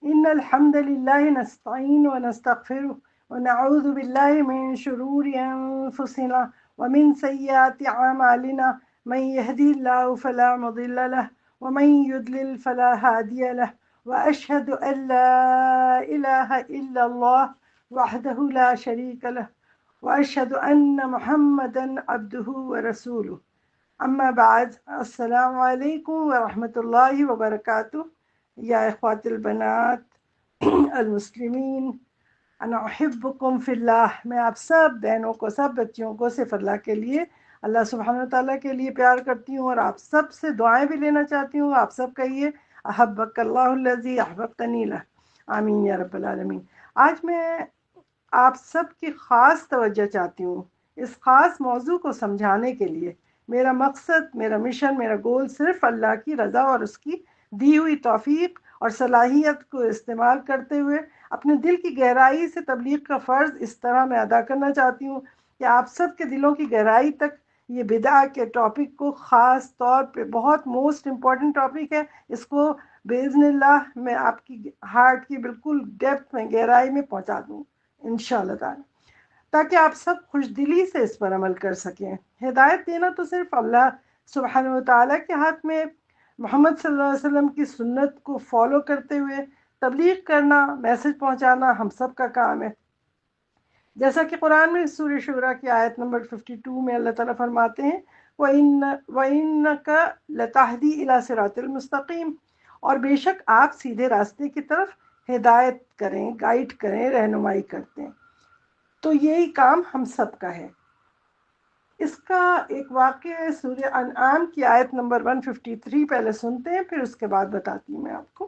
إن الحمد لله نستعين ونستغفره ونعوذ بالله من شرور أنفسنا ومن سيئات أعمالنا من يهدي الله فلا مضل له ومن يضلل فلا هادي له وأشهد أن لا إله إلا الله وحده لا شريك له وأشهد أن محمدا عبده ورسوله اما بعد السلام علیکم ورحمۃ اللہ وبرکاتہ یا اخوات البنات المسلمین انا احبکم فی اللہ. میں آپ سب بہنوں کو، سب بچیوں کو صرف اللہ کے لیے، اللہ سبحانہ وتعالیٰ کے لیے پیار کرتی ہوں، اور آپ سب سے دعائیں بھی لینا چاہتی ہوں. آپ سب کہیے احبک اللہ الذی احببتنی لہ، آمین یا رب العالمین. آج میں آپ سب کی خاص توجہ چاہتی ہوں اس خاص موضوع کو سمجھانے کے لیے. میرا مقصد، میرا مشن، میرا گول صرف اللہ کی رضا اور اس کی دی ہوئی توفیق اور صلاحیت کو استعمال کرتے ہوئے اپنے دل کی گہرائی سے تبلیغ کا فرض اس طرح میں ادا کرنا چاہتی ہوں کہ آپ سب کے دلوں کی گہرائی تک یہ بدع کے ٹاپک کو، خاص طور پہ بہت موسٹ امپورٹنٹ ٹاپک ہے، اس کو باذن اللہ میں آپ کی ہارٹ کی بالکل ڈیپتھ میں، گہرائی میں پہنچا دوں انشاءاللہ تعالی، تاکہ آپ سب خوش دلی سے اس پر عمل کر سکیں. ہدایت دینا تو صرف اللہ سبحانہ و تعالیٰ کے ہاتھ میں. محمد صلی اللہ علیہ وسلم کی سنت کو فالو کرتے ہوئے تبلیغ کرنا، میسج پہنچانا ہم سب کا کام ہے. جیسا کہ قرآن میں سورہ شورہ کی آیت نمبر 52 میں اللہ تعالیٰ فرماتے ہیں وَإِنَّكَ لَتَهْدِي إِلَى صِرَاطِ الْمُسْتَقِيمِ، اور بے شک آپ سیدھے راستے کی طرف ہدایت کریں، گائیڈ کریں، رہنمائی کرتے ہیں. تو یہی کام ہم سب کا ہے. اس کا ایک واقعہ ہے سورہ انعام کی آیت نمبر 153، پہلے سنتے ہیں پھر اس کے بعد بتاتی ہوں میں آپ کو.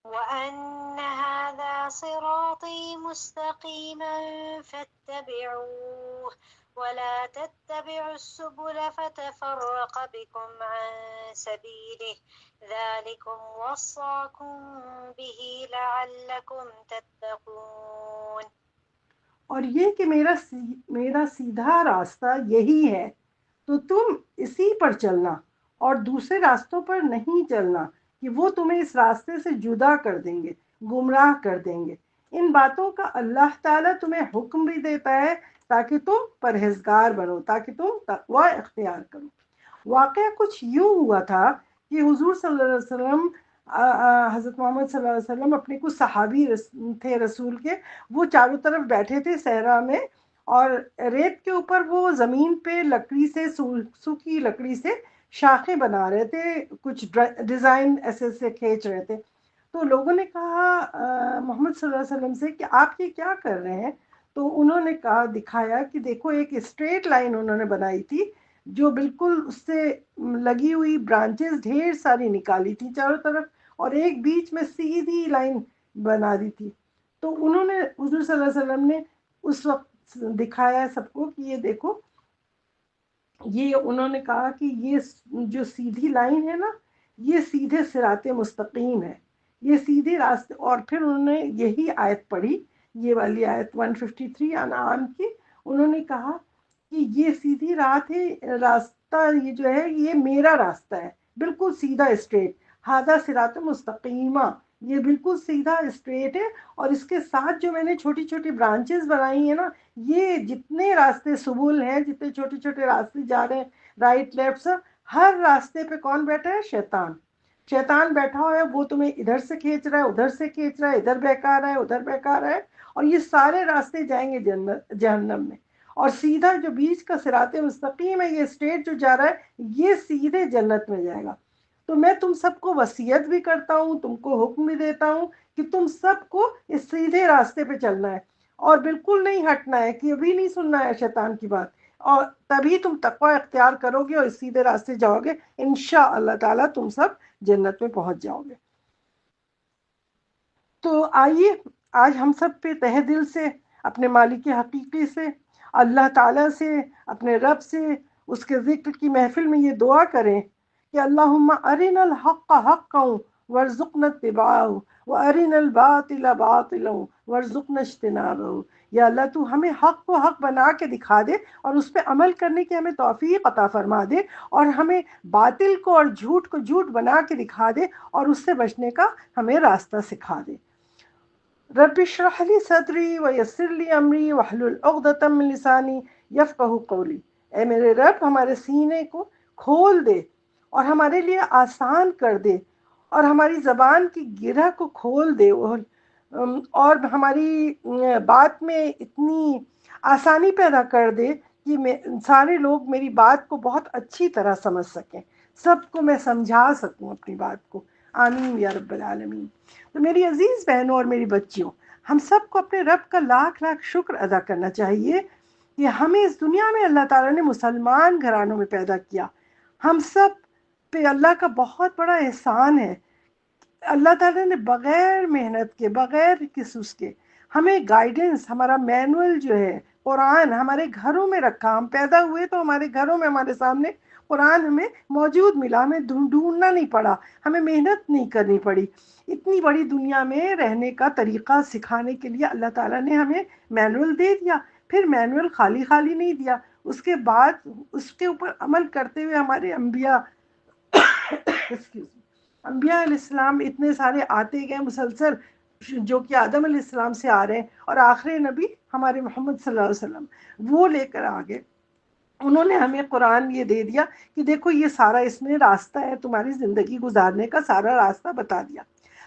وَأَنَّ هَذَا صِرَاطِي مُسْتَقِيمًا فَاتَّبِعُوهُ وَلَا تَتَّبِعُوا السُّبُلَ فَتَفَرَّقَ بِكُمْ عَن سَبِيلِهِ ذَلِكُمْ وَصَّاكُمْ بِهِ لَعَلَّكُمْ تَتَّقُونَ. اور یہ کہ میرا سیدھا راستہ یہی ہے، تو تم اسی پر چلنا اور دوسرے راستوں پر نہیں چلنا کہ وہ تمہیں اس راستے سے جدا کر دیں گے، گمراہ کر دیں گے. ان باتوں کا اللہ تعالیٰ تمہیں حکم بھی دیتا ہے تاکہ تم پرہیزگار بنو، تاکہ تم تقوی اختیار کرو. واقعہ کچھ یوں ہوا تھا کہ حضور صلی اللہ علیہ وسلم، حضرت محمد صلی اللہ علیہ وسلم اپنے کچھ صحابی تھے رسول کے، وہ چاروں طرف بیٹھے تھے صحرا میں، اور ریت کے اوپر وہ زمین پہ لکڑی سے، سوکھی لکڑی سے شاخیں بنا رہے تھے، کچھ ڈیزائن ایسے کھینچ رہے تھے. تو لوگوں نے کہا محمد صلی اللہ علیہ وسلم سے کہ آپ یہ کیا کر رہے ہیں؟ تو انہوں نے کہا، دکھایا کہ دیکھو ایک اسٹریٹ لائن انہوں نے بنائی تھی جو بالکل اس سے لگی ہوئی برانچز ڈھیر ساری نکالی تھی چاروں طرف، اور ایک بیچ میں سیدھی لائن بنا دی تھی. تو انہوں نے، حضور صلی اللہ علیہ وسلم نے اس وقت دکھایا سب کو کہ یہ دیکھو، یہ انہوں نے کہا کہ یہ جو سیدھی لائن ہے نا، یہ سیدھے صراط مستقیم ہے، یہ سیدھے راستے. اور پھر انہوں نے یہی آیت پڑھی، یہ والی آیت 153 انعام کی. انہوں نے کہا کہ یہ سیدھی راستہ یہ جو ہے یہ میرا راستہ ہے، بالکل سیدھا اسٹریٹ. ھذا صراط مستقیمہ، یہ بالکل سیدھا اسٹریٹ ہے، اور اس کے ساتھ جو میں نے چھوٹی چھوٹی برانچز بنائی ہیں نا، یہ جتنے راستے سبل ہیں، جتنے چھوٹے چھوٹے راستے جا رہے ہیں رائٹ لیفٹ سے، ہر راستے پہ کون بیٹھا ہے؟ شیطان. شیطان بیٹھا ہوا ہے، وہ تمہیں ادھر سے کھینچ رہا ہے، ادھر سے کھینچ رہا ہے، ادھر بہکا رہا ہے، ادھر بہکا رہا ہے، اور یہ سارے راستے جائیں گے جہنم میں. اور سیدھا جو بیچ کا صراط مستقیم ہے، یہ اسٹریٹ جو جا رہا ہے، یہ سیدھے جنت میں جائے گا. تو میں تم سب کو وصیت بھی کرتا ہوں، تم کو حکم بھی دیتا ہوں کہ تم سب کو اس سیدھے راستے پہ چلنا ہے، اور بالکل نہیں ہٹنا ہے، کہ ابھی نہیں سننا ہے شیطان کی بات، اور تبھی تم تقوی اختیار کرو گے اور اس سیدھے راستے جاؤ گے. انشاءاللہ تعالیٰ تم سب جنت میں پہنچ جاؤ گے. تو آئیے آج ہم سب پہ تہ دل سے، اپنے مالک حقیقی سے، اللہ تعالیٰ سے، اپنے رب سے، اس کے ذکر کی محفل میں یہ دعا کریں کہ اللہم ارنا الحق حقا وارزقنا اتباعه وارنا الباطل باطلا وارزقنا اجتنابه. یا اللہ تو ہمیں حق کو حق بنا کے دکھا دے اور اس پہ عمل کرنے کی ہمیں توفیق عطا فرما دے، اور ہمیں باطل کو اور جھوٹ کو جھوٹ بنا کے دکھا دے اور اس سے بچنے کا ہمیں راستہ سکھا دے۔ رب اشرح لی صدری ویسر لی امری واحلل عقدۃ من لسانی یفقہوا قولی۔ اے میرے رب ہمارے سینے کو کھول دے اور ہمارے لیے آسان کر دے، اور ہماری زبان کی گرہ کو کھول دے، اور ہماری بات میں اتنی آسانی پیدا کر دے کہ سارے لوگ میری بات کو بہت اچھی طرح سمجھ سکیں، سب کو میں سمجھا سکوں اپنی بات کو۔ آمین یا رب العالمین۔ تو میری عزیز بہنوں اور میری بچیوں، ہم سب کو اپنے رب کا لاکھ لاکھ شکر ادا کرنا چاہیے کہ ہمیں اس دنیا میں اللہ تعالیٰ نے مسلمان گھرانوں میں پیدا کیا۔ ہم سب پہ اللہ کا بہت بڑا احسان ہے۔ اللہ تعالیٰ نے بغیر محنت کے، بغیر کسی اس کے ہمیں گائیڈنس، ہمارا مینول جو ہے قرآن ہمارے گھروں میں رکھا۔ ہم پیدا ہوئے تو ہمارے گھروں میں ہمارے سامنے قرآن ہمیں موجود ملا، ہمیں ڈھونڈنا نہیں پڑا، ہمیں محنت نہیں کرنی پڑی۔ اتنی بڑی دنیا میں رہنے کا طریقہ سکھانے کے لیے اللہ تعالیٰ نے ہمیں مینول دے دیا۔ پھر مینول خالی خالی نہیں دیا، اس کے بعد اس کے اوپر عمل کرتے ہوئے ہمارے انبیاء انبیاء علیہ السلام اتنے سارے آتے گئے مسلسل، جو کہ آدم علیہ السلام سے آ رہے ہیں، اور آخری نبی ہمارے محمد صلی اللہ علیہ وسلم وہ لے کر آگے انہوں نے ہمیں قرآن یہ دے دیا کہ دیکھو یہ سارا اس میں راستہ ہے، تمہاری زندگی گزارنے کا سارا راستہ بتا دیا۔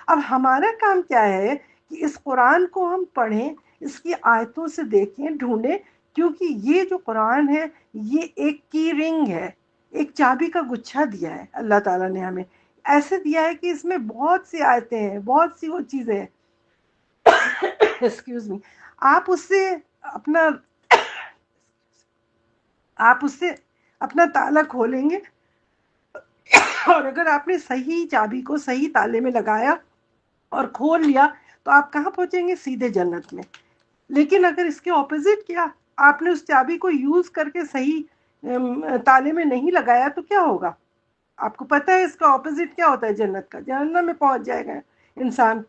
اب ہمارا کام کیا ہے کہ اس قرآن کو ہم پڑھیں، اس کی آیتوں سے دیکھیں، ڈھونڈیں، کیونکہ یہ جو قرآن ہے یہ ایک کی رنگ ہے، ایک چابی کا گچھا دیا ہے اللہ تعالیٰ نے ہمیں، ایسے دیا ہے کہ اس میں بہت سی آیتیں ہیں، بہت سی وہ چیزیں ہیں ایکسکیوز می، آپ اس سے اپنا تالا کھولیں گے، اور اگر آپ نے صحیح چابی کو صحیح تالے میں لگایا اور کھول لیا تو آپ کہاں پہنچیں گے؟ سیدھے جنت میں۔ لیکن اگر اس کے اپوزٹ کیا، آپ نے اس چابی کو یوز کر کے صحیح تالے میں نہیں لگایا تو کیا ہوگا؟ آپ کو پتہ ہے اس کا اپوزٹ کیا ہوتا ہے؟ جنت کا، جہنم میں پہنچ جائے گا انسان۔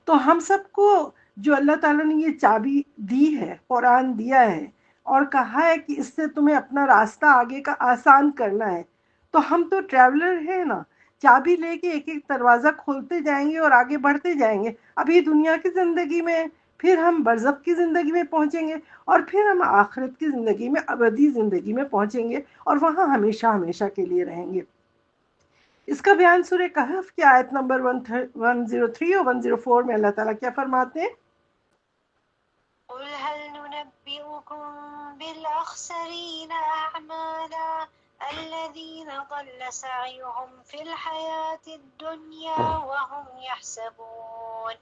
تو ہم سب کو جو اللہ تعالیٰ نے یہ چابی دی ہے، قرآن دیا ہے، اور کہا ہے کہ اس سے تمہیں اپنا راستہ آگے کا آسان کرنا ہے، تو ہم تو ٹریولر ہیں نا، چابی لے کے ایک ایک دروازہ کھولتے جائیں گے اور آگے بڑھتے جائیں گے، ابھی دنیا کی زندگی میں، پھر ہم برزخ کی زندگی میں پہنچیں گے، اور پھر ہم آخرت کی زندگی میں، ابدی زندگی میں پہنچیں گے، اور وہاں ہمیشہ ہمیشہ کے لیے رہیں گے۔ اس کا بیان سورہ کہف کی آیت نمبر 103 اور 104 میں اللہ تعالیٰ کیا فرماتے ہیں؟ قل هل ننبئكم بالأخسرين أعمالا الذين ضل سعيهم في الحياة الدنيا وهم يحسبون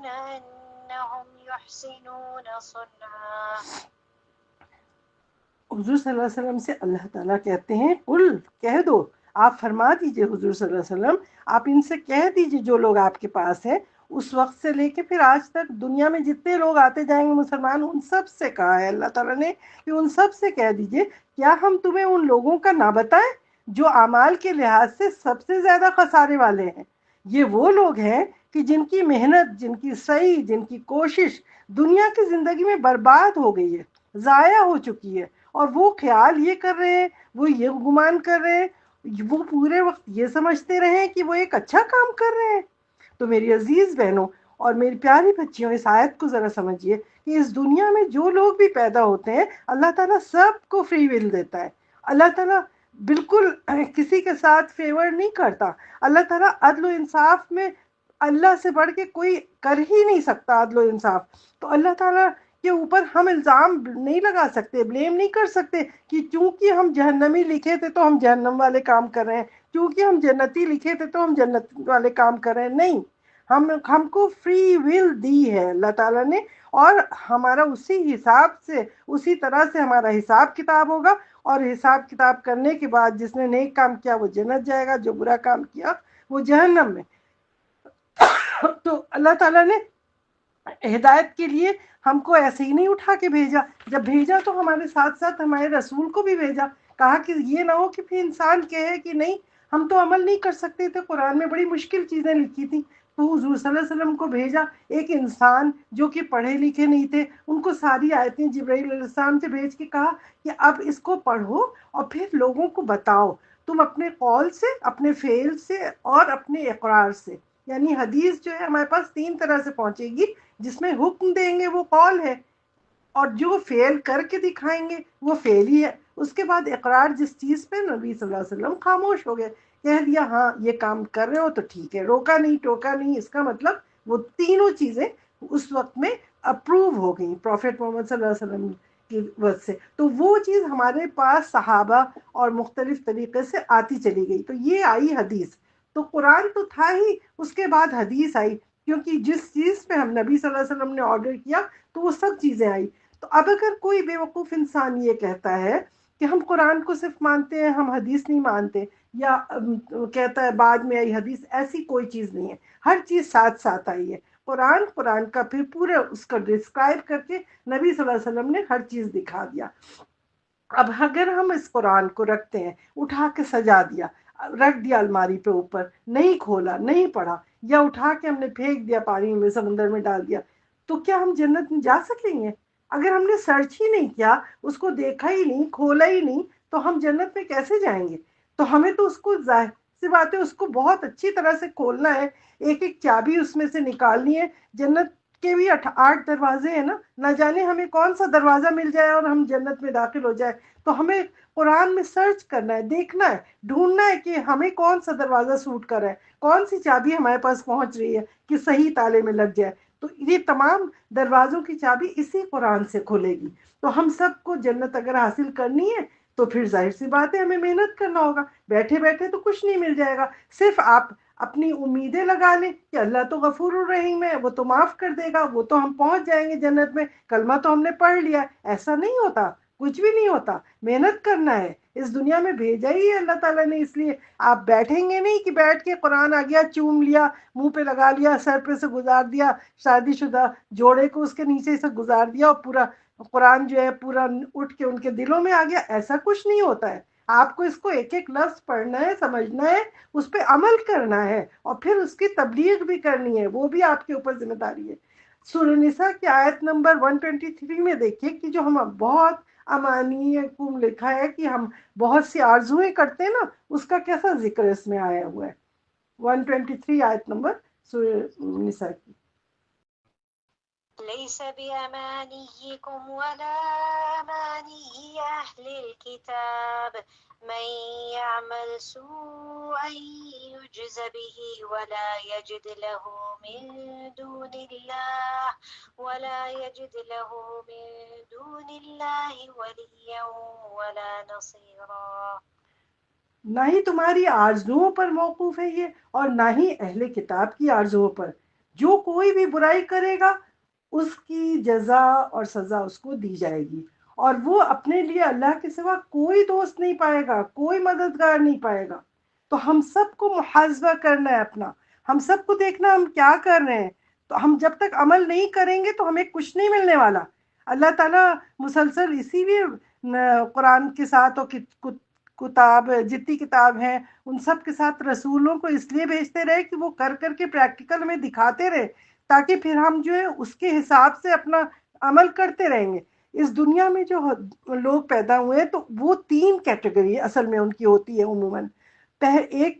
أنهم يحسنون صنعا۔ حضور صلی اللہ علیہ وسلم سے اللہ تعالیٰ کہتے ہیں، قل، کہہ دو، آپ فرما دیجئے حضور صلی اللہ علیہ وسلم، آپ ان سے کہہ دیجئے جو لوگ آپ کے پاس ہیں، اس وقت سے لے کے پھر آج تک دنیا میں جتنے لوگ آتے جائیں گے مسلمان، ان سب سے کہا ہے اللہ تعالیٰ نے کہ ان سب سے کہہ دیجئے، کیا ہم تمہیں ان لوگوں کا نہ بتائیں جو اعمال کے لحاظ سے سب سے زیادہ خسارے والے ہیں؟ یہ وہ لوگ ہیں کہ جن کی محنت، جن کی سعی، جن کی کوشش دنیا کی زندگی میں برباد ہو گئی ہے، ضائع ہو چکی ہے، اور وہ خیال یہ کر رہے ہیں، وہ یہ گمان کر رہے ہیں، وہ پورے وقت یہ سمجھتے رہے کہ وہ ایک اچھا کام کر رہے ہیں۔ تو میری عزیز بہنوں اور میری پیاری بچیوں، اس آیت کو ذرا سمجھیے کہ اس دنیا میں جو لوگ بھی پیدا ہوتے ہیں اللہ تعالیٰ سب کو فری ول دیتا ہے۔ اللہ تعالیٰ بالکل کسی کے ساتھ فیور نہیں کرتا۔ اللہ تعالیٰ عدل و انصاف میں اللہ سے بڑھ کے کوئی کر ہی نہیں سکتا عدل و انصاف۔ تو اللہ تعالیٰ کے اوپر ہم الزام نہیں لگا سکتے، بلیم نہیں کر سکتے کہ چونکہ ہم جہنمی لکھے تھے تو ہم جہنم والے کام کر رہے ہیں، چونکہ ہم جنتی لکھے تھے تو ہم جنت والے کام کر رہے ہیں۔ نہیں، ہم کو فری ول دی ہے اللہ تعالیٰ نے، اور ہمارا اسی حساب سے، اسی طرح سے ہمارا حساب کتاب ہوگا، اور حساب کتاب کرنے کے بعد جس نے نیک کام کیا وہ جنت جائے گا، جو برا کام کیا وہ جہنم میں۔ تو اللہ تعالیٰ نے ہدایت کے لیے ہم کو ایسے ہی نہیں اٹھا کے بھیجا، جب بھیجا تو ہمارے ساتھ ساتھ ہمارے رسول کو بھی بھیجا، کہا کہ یہ نہ ہو کہ پھر انسان کہے کہ نہیں ہم تو عمل نہیں کر سکتے تھے، قرآن میں بڑی مشکل چیزیں لکھی تھیں، تو حضور صلی اللہ علیہ وسلم کو بھیجا ایک انسان جو کہ پڑھے لکھے نہیں تھے، ان کو ساری آیتیں جبرائیل علیہ السلام سے بھیج کے کہا کہ اب اس کو پڑھو اور پھر لوگوں کو بتاؤ، تم اپنے قول سے، اپنے فعل سے اور اپنے اقرار سے. یعنی حدیث جو ہے ہمارے پاس تین طرح سے پہنچے گی، جس میں حکم دیں گے وہ قول ہے، اور جو فعل کر کے دکھائیں گے وہ فعل ہی ہے. اس کے بعد اقرار، جس چیز پہ نبی صلی اللہ علیہ وسلم خاموش ہو گئے، کہہ دیا ہاں یہ کام کر رہے ہو تو ٹھیک ہے، روکا نہیں ٹوکا نہیں، اس کا مطلب وہ تینوں چیزیں اس وقت میں اپروو ہو گئی پروفیٹ محمد صلی اللہ علیہ وسلم کی وجہ سے. تو وہ چیز ہمارے پاس صحابہ اور مختلف طریقے سے آتی چلی گئی. تو یہ آئی حدیث. تو قرآن تو تھا ہی، اس کے بعد حدیث آئی، کیونکہ جس چیز پہ ہم نبی صلی اللہ علیہ وسلم نے آرڈر کیا تو وہ سب چیزیں آئی. تو اب اگر کوئی بے وقوف انسان یہ کہتا ہے کہ ہم قرآن کو صرف مانتے ہیں، ہم حدیث نہیں مانتے، یا کہتا ہے بعد میں آئی حدیث، ایسی کوئی چیز نہیں ہے، ہر چیز ساتھ ساتھ آئی ہے. قرآن کا پھر پورا اس کا ڈسکرائب کر کے نبی صلی اللہ علیہ وسلم نے ہر چیز دکھا دیا. اب اگر ہم اس قرآن کو رکھتے ہیں، اٹھا کے سجا دیا، رکھ دیا الماری پہ اوپر، نہیں کھولا نہیں پڑھا، یا اٹھا کے ہم نے پھینک دیا پانی میں، سمندر میں ڈال دیا، تو کیا ہم جنت میں جا سکیں گے؟ اگر ہم نے سرچ ہی نہیں کیا، اس کو دیکھا ہی نہیں، کھولا ہی نہیں، تو ہم جنت میں کیسے جائیں گے؟ تو ہمیں تو اس کو ظاہر سی بات ہے، اس کو بہت اچھی طرح سے کھولنا ہے، ایک ایک چابی اس میں سے نکالنی ہے. جنت کے بھی 8 دروازے ہیں نا، نہ جانے ہمیں کون سا دروازہ مل جائے اور ہم جنت میں داخل ہو جائے. تو ہمیں قرآن میں سرچ کرنا ہے، دیکھنا ہے، ڈھونڈنا ہے کہ ہمیں کون سا دروازہ سوٹ کر رہا ہے، کون سی چابی ہمارے پاس پہنچ رہی ہے کہ صحیح تالے میں لگ جائے. تو یہ تمام دروازوں کی چابی اسی قرآن سے کھلے گی. تو ہم سب کو جنت اگر حاصل کرنی ہے تو پھر ظاہر سی بات ہے ہمیں محنت کرنا ہوگا. بیٹھے بیٹھے تو کچھ نہیں مل جائے گا. صرف آپ اپنی امیدیں لگا لیں کہ اللہ تو غفور الرحیم ہے، وہ تو معاف کر دے گا، وہ تو ہم پہنچ جائیں گے جنت میں، کلمہ تو ہم نے پڑھ لیا. ایسا نہیں ہوتا، کچھ بھی نہیں ہوتا. محنت کرنا ہے. اس دنیا میں بھیجا ہی ہے اللہ تعالیٰ نے اس لیے. آپ بیٹھیں گے نہیں کہ بیٹھ کے قرآن آ گیا چوم لیا، منہ پہ لگا لیا، سر پہ سے گزار دیا، شادی شدہ جوڑے کو اس کے نیچے سے گزار دیا اور پورا قرآن جو ہے پورا اٹھ کے ان کے دلوں میں آ گیا. ایسا کچھ نہیں ہوتا ہے. آپ کو اس کو ایک ایک لفظ پڑھنا ہے، سمجھنا ہے، اس پہ عمل کرنا ہے، اور پھر اس کی تبلیغ بھی کرنی ہے. وہ بھی آپ کے اوپر ذمہ داری ہے. سورہ نساء کی آیت نمبر 123 میں دیکھیے کہ جو ہم بہت امانی کم لکھا ہے کہ ہم بہت سی آرزویں کرتے ہیں نا، اس کا کیسا ذکر اس میں آیا ہوا ہے. 123 آیت نمبر سورہ نساء کی. ليس بأمانيكم ولا أماني أهل الكتاب من يعمل سوءا يجز به ولا يجد له من دون الله وليا ولا نصيرا. نہ ہی تمہاری آرزوؤں پر موقوف ہے یہ، اور نہ ہی اہل کتاب کی آرزوؤں پر. جو کوئی بھی برائی کرے گا اس کی جزا اور سزا اس کو دی جائے گی، اور وہ اپنے لیے اللہ کے سوا کوئی دوست نہیں پائے گا، کوئی مددگار نہیں پائے گا. تو ہم سب کو محاسبہ کرنا ہے اپنا، ہم سب کو دیکھنا ہم کیا کر رہے ہیں. تو ہم جب تک عمل نہیں کریں گے تو ہمیں کچھ نہیں ملنے والا. اللہ تعالیٰ مسلسل اسی لیے قرآن کے ساتھ اور کتاب جتنی کتاب ہیں ان سب کے ساتھ رسولوں کو اس لیے بھیجتے رہے کہ وہ کر کر کے پریکٹیکل ہمیں دکھاتے رہے، تاکہ پھر ہم جو ہے اس کے حساب سے اپنا عمل کرتے رہیں گے. اس دنیا میں جو لوگ پیدا ہوئے ہیں تو وہ 3 کیٹیگری اصل میں ان کی ہوتی ہے عموماً. ایک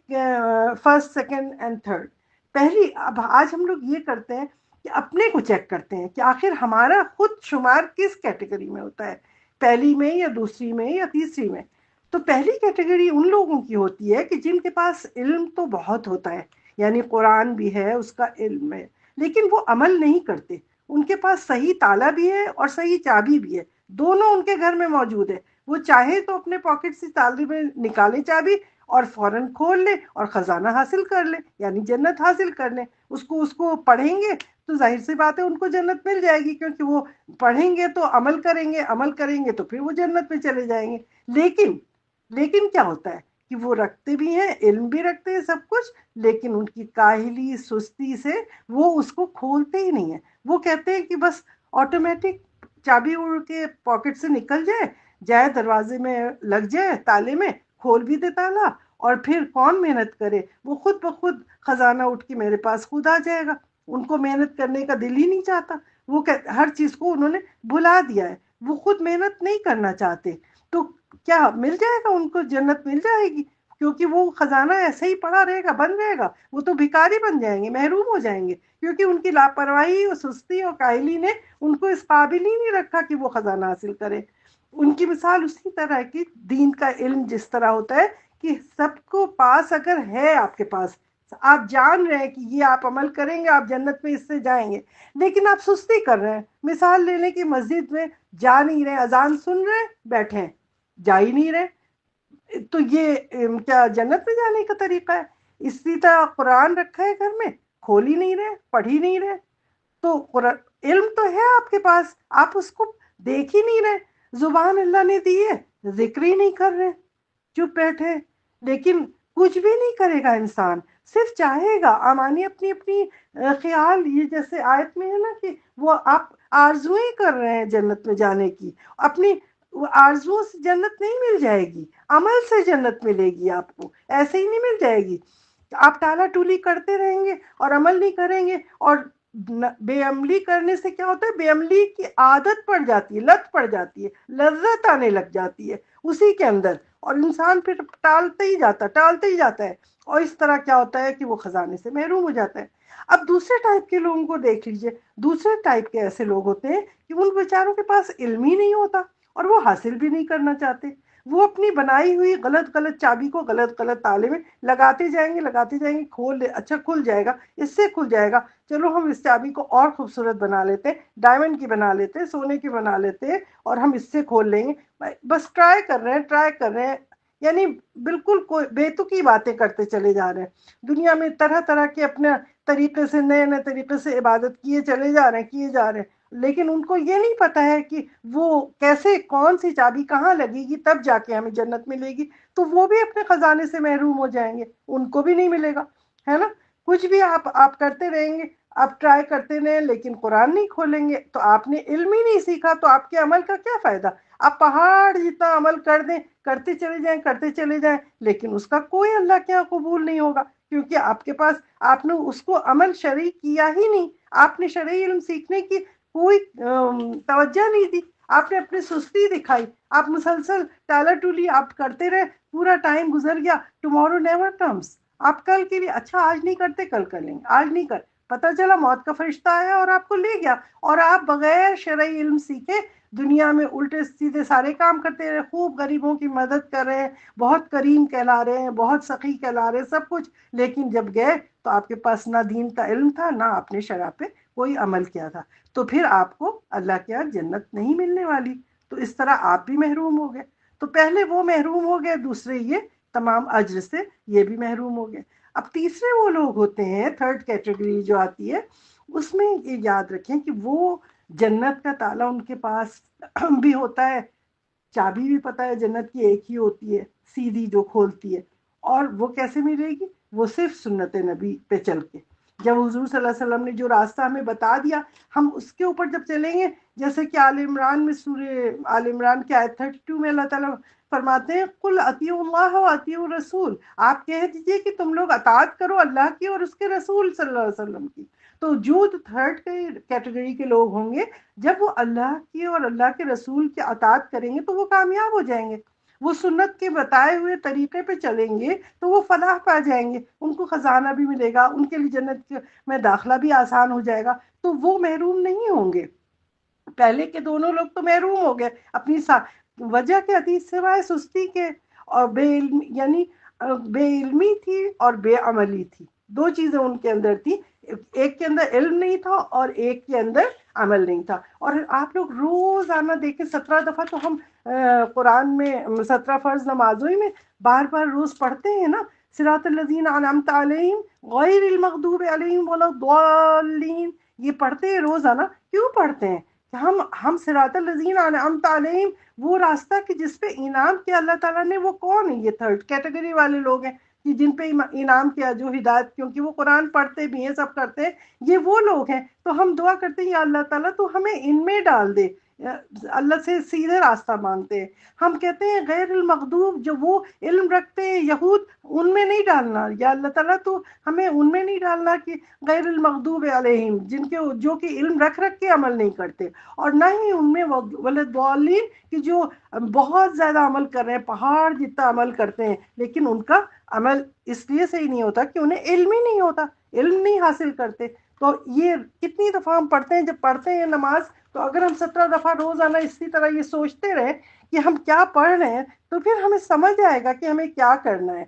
فرسٹ، سیکنڈ اینڈ تھرڈ. پہلی، اب آج ہم لوگ یہ کرتے ہیں کہ اپنے کو چیک کرتے ہیں کہ آخر ہمارا خود شمار کس کیٹیگری میں ہوتا ہے، پہلی میں یا دوسری میں یا تیسری میں. تو پہلی کیٹیگری ان لوگوں کی ہوتی ہے کہ جن کے پاس علم تو بہت ہوتا ہے، یعنی قرآن بھی ہے، اس کا علم ہے، لیکن وہ عمل نہیں کرتے. ان کے پاس صحیح تالا بھی ہے اور صحیح چابی بھی ہے، دونوں ان کے گھر میں موجود ہے. وہ چاہے تو اپنے پاکٹ سے تالے میں نکالے چابی اور فوراً کھول لے اور خزانہ حاصل کر لے، یعنی جنت حاصل کر لے. اس کو پڑھیں گے تو ظاہر سی بات ہے ان کو جنت مل جائے گی، کیونکہ وہ پڑھیں گے تو عمل کریں گے، عمل کریں گے تو پھر وہ جنت میں چلے جائیں گے. لیکن کیا ہوتا ہے کہ وہ رکھتے بھی ہیں، علم بھی رکھتے ہیں، سب کچھ، لیکن ان کی کاہلی سستی سے وہ اس کو کھولتے ہی نہیں ہیں. وہ کہتے ہیں کہ بس آٹومیٹک چابی اڑ کے پاکٹ سے نکل جائے دروازے میں لگ جائے، تالے میں کھول بھی دے تالا اور پھر کون محنت کرے؟ وہ خود بخود خزانہ اٹھ کے میرے پاس خود آ جائے گا. ان کو محنت کرنے کا دل ہی نہیں چاہتا. وہ ہر چیز کو انہوں نے بھلا دیا ہے. وہ خود محنت نہیں کرنا چاہتے. تو کیا مل جائے گا ان کو؟ جنت مل جائے گی؟ کیونکہ وہ خزانہ ایسے ہی پڑا رہے گا، بند رہے گا. وہ تو بھکاری بن جائیں گے، محروم ہو جائیں گے، کیونکہ ان کی لاپرواہی اور سستی اور کاہلی نے ان کو اس قابل ہی نہیں رکھا کہ وہ خزانہ حاصل کرے. ان کی مثال اسی طرح کی دین کا علم جس طرح ہوتا ہے کہ سب کو پاس اگر ہے، آپ کے پاس آپ جان رہے ہیں کہ یہ آپ عمل کریں گے آپ جنت میں اس سے جائیں گے، لیکن آپ سستی کر رہے ہیں. مثال لے لیں کہ مسجد میں جا نہیں رہے، اذان سن رہے بیٹھے ہیں، جا ہی نہیں رہے، تو یہ کیا جنت میں جانے کا طریقہ ہے؟ اسی طرح قرآن رکھا ہے گھر میں، کھول ہی نہیں رہے، پڑھ ہی نہیں رہے. تو علم تو ہے آپ کے پاس، آپ اس کو دیکھ ہی نہیں رہے. زبان اللہ نے دی ہے، ذکر ہی نہیں کر رہے، چپ بیٹھے. لیکن کچھ بھی نہیں کرے گا انسان، صرف چاہے گا. امانی اپنی اپنی خیال، یہ جیسے آیت میں ہے نا کہ وہ آپ آرزویں کر رہے ہیں جنت میں جانے کی. اپنی آرزوؤں سے جنت نہیں مل جائے گی، عمل سے جنت ملے گی آپ کو، ایسے ہی نہیں مل جائے گی. آپ ٹالا ٹولی کرتے رہیں گے اور عمل نہیں کریں گے. اور بے عملی کرنے سے کیا ہوتا ہے؟ بے عملی کی عادت پڑ جاتی ہے، لت پڑ جاتی ہے، لذت آنے لگ جاتی ہے اسی کے اندر، اور انسان پھر ٹالتے ہی جاتا ہے. اور اس طرح کیا ہوتا ہے کہ وہ خزانے سے محروم ہو جاتا ہے. اب دوسرے ٹائپ کے لوگوں کو دیکھ لیجئے. دوسرے ٹائپ کے ایسے لوگ ہوتے ہیں کہ ان بیچاروں کے پاس علم ہی نہیں ہوتا اور وہ حاصل بھی نہیں کرنا چاہتے. وہ اپنی بنائی ہوئی غلط غلط چابی کو غلط غلط تالے میں لگاتے جائیں گے، کھول اچھا کھل جائے گا، اس سے کھل جائے گا، چلو ہم اس چابی کو اور خوبصورت بنا لیتے، ڈائمنڈ کی بنا لیتے، سونے کی بنا لیتے، اور ہم اس سے کھول لیں گے. بس ٹرائی کر رہے ہیں، یعنی بالکل کوئی بےتکی باتیں کرتے چلے جا رہے ہیں. دنیا میں طرح طرح کے اپنے طریقے سے، نئے نئے طریقے سے عبادت کیے چلے جا رہے ہیں. لیکن ان کو یہ نہیں پتا ہے کہ وہ کیسے، کون سی چابی کہاں لگے گی، تب جا کے ہمیں جنت ملے گی. تو وہ بھی اپنے خزانے سے محروم ہو جائیں گے، ان کو بھی نہیں ملے گا، ہے نا. کچھ بھی آپ کرتے رہیں گے، آپ ٹرائی کرتے رہیں، لیکن قرآن نہیں کھولیں گے تو آپ نے علم ہی نہیں سیکھا، تو آپ کے عمل کا کیا فائدہ؟ آپ پہاڑ جتنا عمل کر دیں، کرتے چلے جائیں، لیکن اس کا کوئی اللہ کے یہاں قبول نہیں ہوگا، کیونکہ آپ کے پاس آپ نے اس کو عمل شرعی کیا ہی نہیں. آپ نے شرعی علم سیکھنے کی کوئی توجہ نہیں دی. آپ نے اپنی سستی دکھائی، آپ مسلسل ٹالا ٹولی آپ کرتے رہے، پورا ٹائم گزر گیا. ٹمارو نیور کمس. آپ کل کے لیے اچھا آج نہیں کرتے، کل کر لیں گے، آج نہیں کر، پتہ چلا موت کا فرشتہ آیا اور آپ کو لے گیا، اور آپ بغیر شرعی علم سیکھے دنیا میں الٹے سیدھے سارے کام کرتے رہے. خوب غریبوں کی مدد کر رہے ہیں، بہت کریم کہلا رہے ہیں، بہت سخی کہلا رہے ہیں، سب کچھ. لیکن جب گئے تو آپ کے پاس نہ دین کا علم تھا، نہ آپ نے شرع پہ کوئی عمل کیا تھا. تو پھر آپ کو اللہ کے یہاں جنت نہیں ملنے والی. تو اس طرح آپ بھی محروم ہو گئے. تو پہلے وہ محروم ہو گئے، دوسرے یہ تمام اجر سے یہ بھی محروم ہو گئے. اب تیسرے وہ لوگ ہوتے ہیں، تھرڈ کیٹیگری جو آتی ہے، اس میں یہ یاد رکھیں کہ وہ جنت کا تالا ان کے پاس بھی ہوتا ہے، چابی بھی پتہ ہے جنت کی ایک ہی ہوتی ہے، سیدھی جو کھولتی ہے. اور وہ کیسے ملے گی؟ وہ صرف سنت نبی پہ چل کے. جب حضور صلی اللہ علیہ وسلم نے جو راستہ ہمیں بتا دیا، ہم اس کے اوپر جب چلیں گے، جیسے کہ آل عمران میں، سورہ آل عمران کے آیت 32 میں اللہ تعالیٰ فرماتے ہیں قل اطیعوا اللہ و اطیعوا الرسول. آپ کہہ دیجئے کہ تم لوگ اطاعت کرو اللہ کی اور اس کے رسول صلی اللہ علیہ وسلم کی. تو جو تھرڈ کیٹیگری کے لوگ ہوں گے، جب وہ اللہ کی اور اللہ کے رسول کی اطاعت کریں گے تو وہ کامیاب ہو جائیں گے. وہ سنت کے بتائے ہوئے طریقے پہ چلیں گے تو وہ فلاح پا جائیں گے، ان کو خزانہ بھی ملے گا، ان کے لیے جنت میں داخلہ بھی آسان ہو جائے گا. تو وہ محروم نہیں ہوں گے. پہلے کے دونوں لوگ تو محروم ہو گئے اپنی وجہ کے حدیث سوائے سستی کے اور بے علمی، یعنی بے علمی تھی اور بے عملی تھی. دو چیزیں ان کے اندر تھی، ایک کے اندر علم نہیں تھا اور ایک کے اندر عمل نہیں تھا. اور آپ لوگ روزانہ دیکھیں 17 دفعہ تو ہم قرآن میں 17 فرض نمازوں میں بار بار روز پڑھتے ہیں نا، صراط الذین انعمت علیہم غیر المغضوب علیہم ولا الضالین. یہ پڑھتے ہیں روزانہ. کیوں پڑھتے ہیں؟ کہ ہم صراط الذین انعمت علیہم، وہ راستہ کہ جس پہ انعام کیا اللہ تعالیٰ نے، وہ کون ہے؟ یہ تھرڈ کیٹیگری والے لوگ ہیں کہ جن پہ انعام کیا، جو ہدایت، کیونکہ وہ قرآن پڑھتے بھی ہیں، سب کرتے ہیں، یہ وہ لوگ ہیں. تو ہم دعا کرتے ہیں یا اللہ تعالیٰ تو ہمیں ان میں ڈال دے، اللہ سے سیدھے راستہ مانگتے ہیں. ہم کہتے ہیں غیر المغضوب، جو وہ علم رکھتے ہیں یہود، ان میں نہیں ڈالنا. یا اللہ تعالیٰ تو ہمیں ان میں نہیں ڈالنا کہ غیر المغضوب علیہم، جن کے جو کہ علم رکھ کے عمل نہیں کرتے، اور نہ ہی ان میں ولضالین کہ جو بہت زیادہ عمل کر رہے ہیں، پہاڑ جتنا عمل کرتے ہیں، لیکن ان کا عمل اس لیے صحیح نہیں ہوتا کہ انہیں علم ہی نہیں ہوتا، علم نہیں حاصل کرتے. تو یہ کتنی دفعہ ہم پڑھتے ہیں، جب پڑھتے ہیں نماز، تو اگر ہم 17 دفعہ روزانہ اسی طرح یہ سوچتے رہے کہ ہم کیا پڑھ رہے ہیں، تو پھر ہمیں سمجھ آئے گا کہ ہمیں کیا کرنا ہے.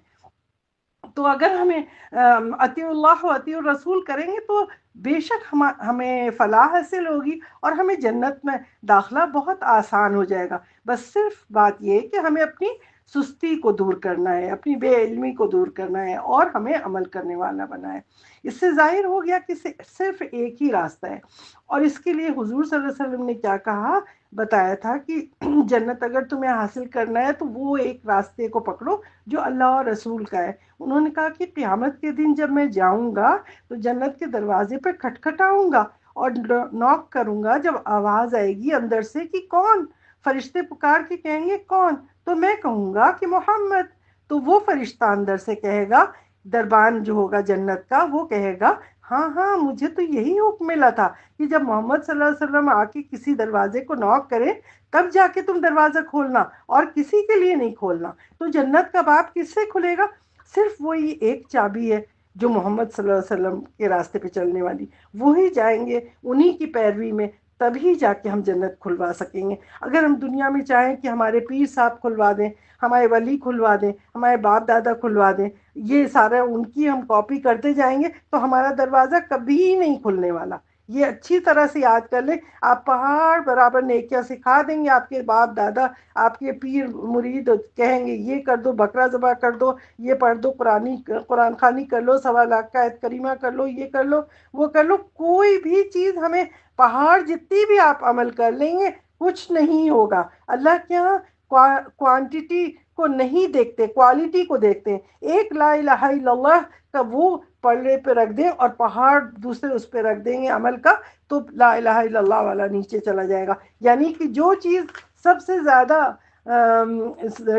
تو اگر ہمیں اطیع اللہ و اطیع الرسول کریں گے تو بے شک ہمیں فلاح حاصل ہوگی، اور ہمیں جنت میں داخلہ بہت آسان ہو جائے گا. بس صرف بات یہ ہے کہ ہمیں اپنی سستی کو دور کرنا ہے، اپنی بے علمی کو دور کرنا ہے، اور ہمیں عمل کرنے والا بنا ہے. اس سے ظاہر ہو گیا کہ صرف ایک ہی راستہ ہے. اور اس کے لیے حضور صلی اللہ علیہ وسلم نے کیا کہا، بتایا تھا کہ جنت اگر تمہیں حاصل کرنا ہے تو وہ ایک راستے کو پکڑو جو اللہ اور رسول کا ہے. انہوں نے کہا کہ قیامت کے دن جب میں جاؤں گا تو جنت کے دروازے پہ کھٹکھٹاؤں گا اور نوک کروں گا. جب آواز آئے گی اندر سے کہ کون، فرشتے پکار کے کہیں گے کون، تو میں کہوں گا کہ محمد. تو وہ فرشتہ اندر سے کہے گا، دربان جو ہوگا جنت کا، وہ کہے گا ہاں ہاں مجھے تو یہی حکم ملا تھا کہ جب محمد صلی اللہ علیہ وسلم آ کے کسی دروازے کو نوک کرے تب جا کے تم دروازہ کھولنا، اور کسی کے لیے نہیں کھولنا. تو جنت کا باب کس سے کھلے گا؟ صرف وہی ایک چابی ہے جو محمد صلی اللہ علیہ وسلم کے راستے پہ چلنے والی، وہی جائیں گے انہی کی پیروی میں، تبھی جا کے ہم جنت کھلوا سکیں گے. اگر ہم دنیا میں چاہیں کہ ہمارے پیر صاحب کھلوا دیں، ہمارے ولی کھلوا دیں، ہمارے باپ دادا کھلوا دیں، یہ سارا ان کی ہم کاپی کرتے جائیں گے تو ہمارا دروازہ کبھی نہیں کھلنے والا. یہ اچھی طرح سے یاد کر لیں. آپ پہاڑ برابر نیکیاں سکھا دیں گے، آپ کے باپ دادا، آپ کے پیر مرید کہیں گے یہ کر دو، بکرا ذبح کر دو، یہ پڑھ دو، قرآن خوانی کر لو، 1.25 لاکھ کا آیت کریمہ کر لو، یہ کر لو، وہ کر لو. کوئی بھی چیز ہمیں، پہاڑ جتنی بھی آپ عمل کر لیں گے کچھ نہیں ہوگا. اللہ کے ہاں کوانٹیٹی کو نہیں دیکھتے، کوالٹی کو دیکھتے ہیں. ایک لا الہ الا اللہ کا وہ پلڑے پہ رکھ دیں اور پہاڑ دوسرے اس پہ رکھ دیں گے عمل کا، تو لا الہ الا اللہ والا نیچے چلا جائے گا. یعنی کہ جو چیز سب سے زیادہ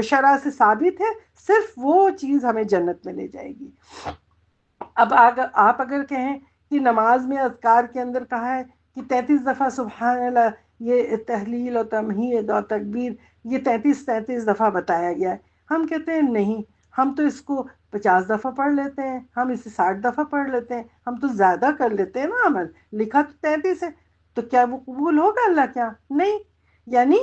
شرع سے ثابت ہے، صرف وہ چیز ہمیں جنت میں لے جائے گی. اب آپ اگر کہیں کہ نماز میں اذکار کے اندر کہا ہے کہ 33 دفعہ سبحان اللہ، یہ تحلیل اور تمہید اور تکبیر، یہ 33 دفعہ بتایا گیا ہے. ہم کہتے ہیں نہیں، ہم تو اس کو 50 دفعہ پڑھ لیتے ہیں، ہم اسے 60 دفعہ پڑھ لیتے ہیں، ہم تو زیادہ کر لیتے ہیں نا عمل. لکھا تو 33 ہے، تو کیا وہ قبول ہوگا اللہ کیا؟ نہیں. یعنی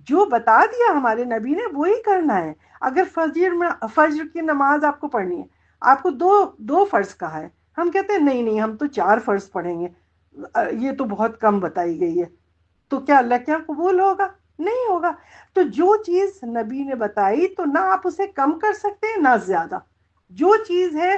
جو بتا دیا ہمارے نبی نے وہی کرنا ہے. اگر فجر کی نماز آپ کو پڑھنی ہے، آپ کو دو فرض کہا ہے، ہم کہتے ہیں نہیں نہیں ہم تو 4 فرض پڑھیں گے، یہ تو بہت کم بتائی گئی ہے. تو کیا اللہ کیا قبول ہوگا؟ نہیں ہوگا. تو جو چیز نبی نے بتائی تو نہ آپ اسے کم کر سکتے ہیں نہ زیادہ. جو چیز ہے